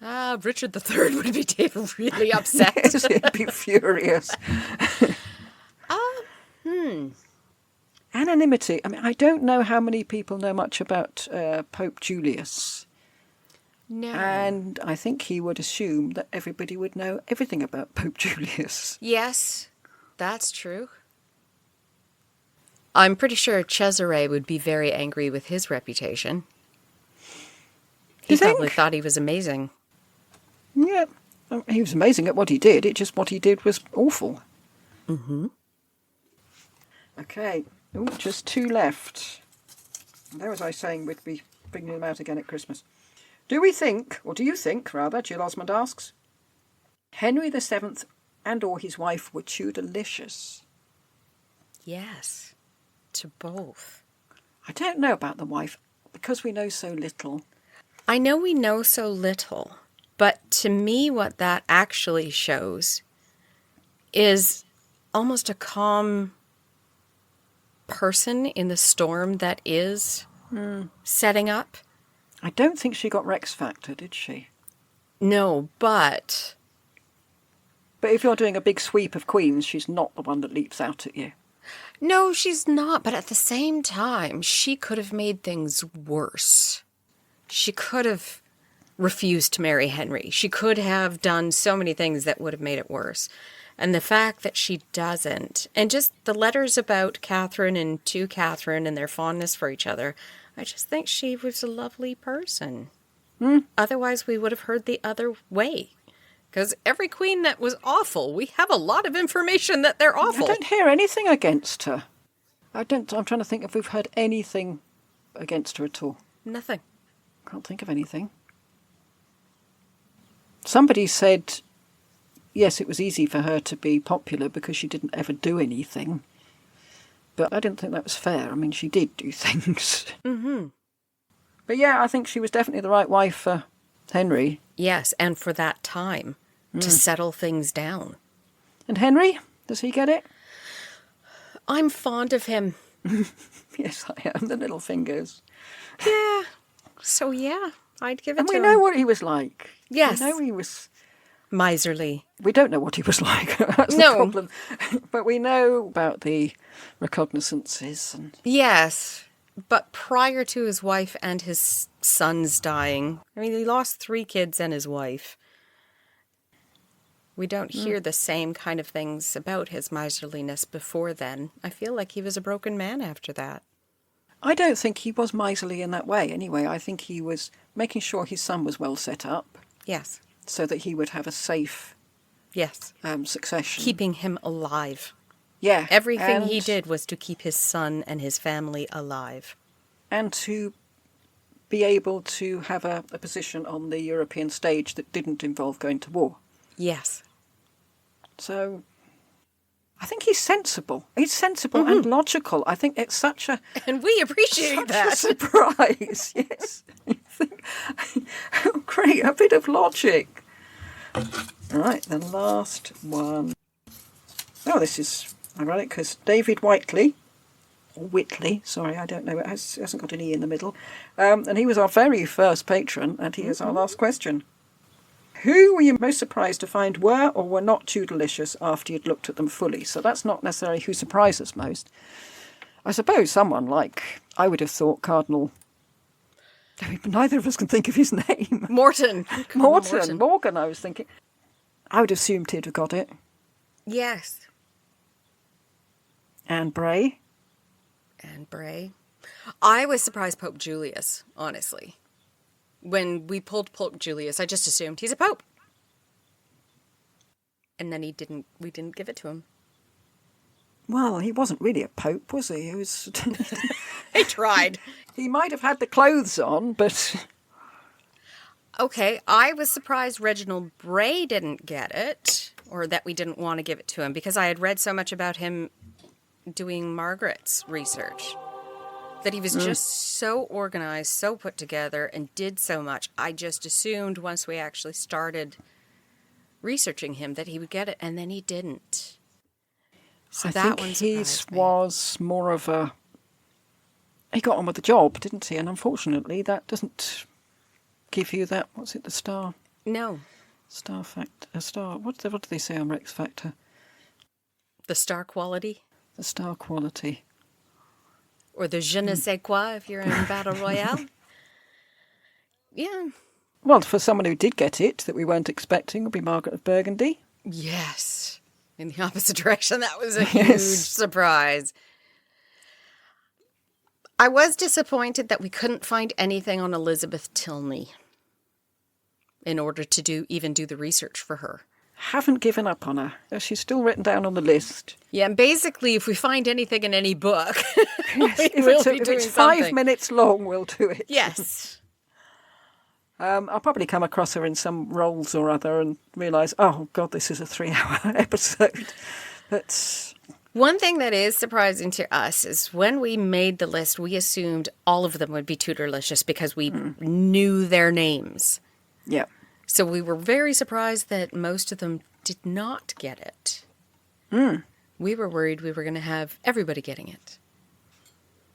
A: Richard III would be really upset.
B: Yes, he'd be furious. Anonymity. I mean, I don't know how many people know much about Pope Julius.
A: No.
B: And I think he would assume that everybody would know everything about Pope Julius.
A: Yes, that's true. I'm pretty sure Cesare would be very angry with his reputation. He
B: You think?
A: probably thought he was amazing.
B: Yeah, he was amazing at what he did. It just what he did was awful.
A: Mm-hmm.
B: Okay, just 2 left. There was I saying we'd be bringing them out again at Christmas. Do you think, Jill Osmond asks, Henry VII and or his wife were Tudorlicious?
A: Yes, to both.
B: I don't know about the wife, because we know so little.
A: I know we know so little, but to me what that actually shows is almost a calm person in the storm that is setting up.
B: I don't think she got Rex Factor, did she?
A: No, but...
B: But if you're doing a big sweep of queens, she's not the one that leaps out at you.
A: No, she's not, but at the same time, she could have made things worse. She could have refused to marry Henry. She could have done so many things that would have made it worse. And the fact that she doesn't, and just the letters about Catherine and to Catherine and their fondness for each other, I just think she was a lovely person. Otherwise, we would have heard the other way. Because every queen that was awful, we have a lot of information that they're awful.
B: I don't hear anything against her. I'm trying to think if we've heard anything against her at all.
A: Nothing.
B: Can't think of anything. Somebody said, yes, it was easy for her to be popular because she didn't ever do anything. But I didn't think that was fair. I mean, she did do things.
A: Mm-hmm.
B: But yeah, I think she was definitely the right wife for Henry.
A: Yes, and for that time, to settle things down.
B: And Henry, does he get it?
A: I'm fond of him.
B: Yes, I am. The little fingers.
A: Yeah. So yeah, I'd give it
B: And
A: to
B: we
A: him.
B: know what he was like.
A: Yes.
B: We know he was...
A: Miserly.
B: We don't know what he was like. That's the
A: No.
B: problem. But we know about the recognizances. And
A: Yes. But prior to his wife and his sons dying, I mean, he lost 3 kids and his wife. We don't hear the same kind of things about his miserliness before then. I feel like he was a broken man after that.
B: I don't think he was miserly in that way anyway. I think he was making sure his son was well set up
A: Yes.
B: so that he would have a safe
A: Yes.
B: succession.
A: Keeping him alive.
B: Yeah.
A: Everything he
B: and-
A: did was to keep his son and his family alive.
B: And to be able to have a position on the European stage that didn't involve going to war.
A: Yes.
B: So I think he's sensible. He's sensible and logical. I think it's such a
A: And we appreciate
B: such a
A: that.
B: surprise. Yes. You think, oh, great, a bit of logic. Right, the last one. Oh, this is ironic because David Whiteley, or Whitley, sorry, I don't know, it hasn't got an E in the middle. And he was our very first patron, and he is our last question. Who were you most surprised to find were or were not Tudorlicious after you'd looked at them fully? So that's not necessarily who surprised us most. I suppose someone like, I would have thought Cardinal... I mean, neither of us can think of his name.
A: Morton.
B: Morgan, I was thinking. I would have assumed he'd have got it.
A: Yes.
B: Anne Bray.
A: And Bray. I was surprised Pope Julius, honestly. When we pulled Pope Julius, I just assumed he's a pope. And then we didn't give it to him.
B: Well, he wasn't really a pope, was he? He was.
A: I tried.
B: He might have had the clothes on, but.
A: Okay, I was surprised Reginald Bray didn't get it, or that we didn't want to give it to him, because I had read so much about him doing Margaret's research. That he was just so organized, so put together, and did so much. I just assumed once we actually started researching him that he would get it, and then he didn't. So
B: I
A: that
B: think
A: one
B: his
A: surprised me.
B: was more of a. He got on with the job, didn't he? And unfortunately, that doesn't give you that. What's it? The star.
A: No,
B: Star factor. A star. What do they say on Rex Factor?
A: the star quality,
B: The star quality.
A: or the je ne sais quoi if you're in Battle Royale. Yeah.
B: Well, for someone who did get it that we weren't expecting would be Margaret of Burgundy.
A: Yes. In the opposite direction. That was a
B: Yes.
A: huge surprise. I was disappointed that we couldn't find anything on Elizabeth Tilney in order to even do the research for her.
B: Haven't given up on her. She's still written down on the list.
A: Yeah, and basically, if we find anything in any book,
B: Yes,
A: we
B: if
A: will
B: it's,
A: be
B: if
A: doing
B: it's 5
A: something.
B: minutes long, we'll do it.
A: Yes.
B: I'll probably come across her in some roles or other and realise, oh, God, this is a 3-hour episode. But
A: One thing that is surprising to us is when we made the list, we assumed all of them would be Tudorlicious because we knew their names.
B: yeah.
A: So we were very surprised that most of them did not get it. We were worried we were going to have everybody getting it.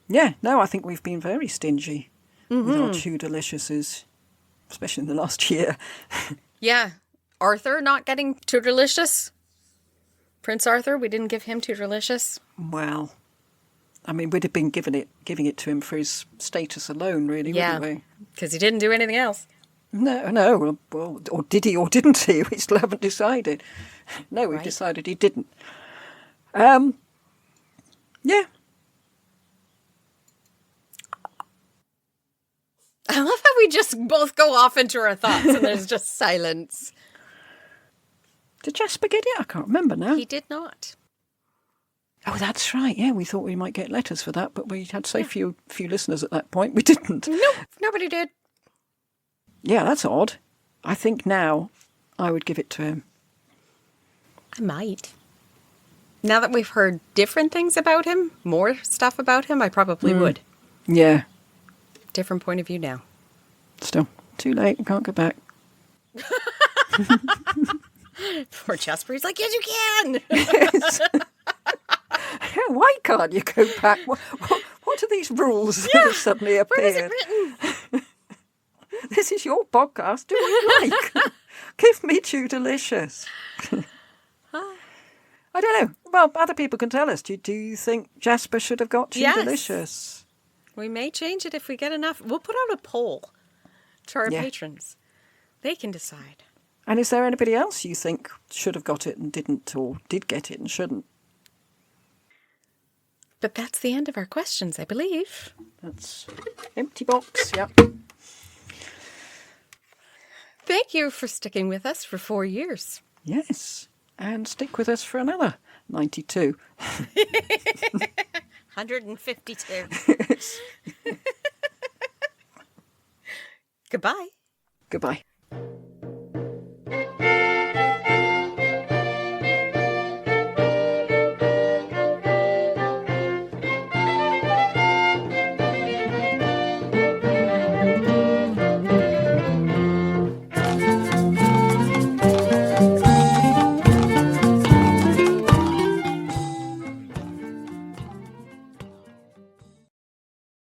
B: Yeah, no, I think we've been very stingy with our Tudorliciouses, especially in the last year.
A: Yeah. Arthur not getting Tudorlicious. Prince Arthur, we didn't give him Tudorlicious.
B: Well, I mean, we'd have been giving it to him for his status alone, really,
A: Yeah,
B: wouldn't we?
A: because he didn't do anything else.
B: No, well, or did he or didn't he? We still haven't decided. No, we've
A: Right.
B: decided he didn't. Yeah.
A: I love how we just both go off into our thoughts and there's just silence.
B: Did Jasper get it? I can't remember now.
A: He did not.
B: Oh, that's right. Yeah, we thought we might get letters for that, but we had so few listeners at that point, we didn't.
A: Nope, nobody did.
B: Yeah, that's odd. I think now I would give it to him.
A: I might. Now that we've heard different things about him, more stuff about him, I probably would.
B: Yeah,
A: Different point of view now.
B: still too late. We can't go back.
A: Poor Jasper, he's like, yes, you can.
B: Yeah, why can't you go back? What are these rules that have suddenly
A: Where is
B: appeared?
A: it written?
B: This is your podcast. Do what you like. Give me Tudorlicious. I don't know. Well, other people can tell us. Do you think Jasper should have got
A: Yes.
B: Tudorlicious?
A: We may change it if we get enough. We'll put out a poll to our
B: Yeah.
A: patrons. They can decide.
B: And is there anybody else you think should have got it and didn't, or did get it and shouldn't?
A: But that's the end of our questions, I believe.
B: That's empty box. Yep.
A: Thank you for sticking with us for 4 years.
B: Yes. And stick with us for another 92.
A: 152. Goodbye.
B: Goodbye.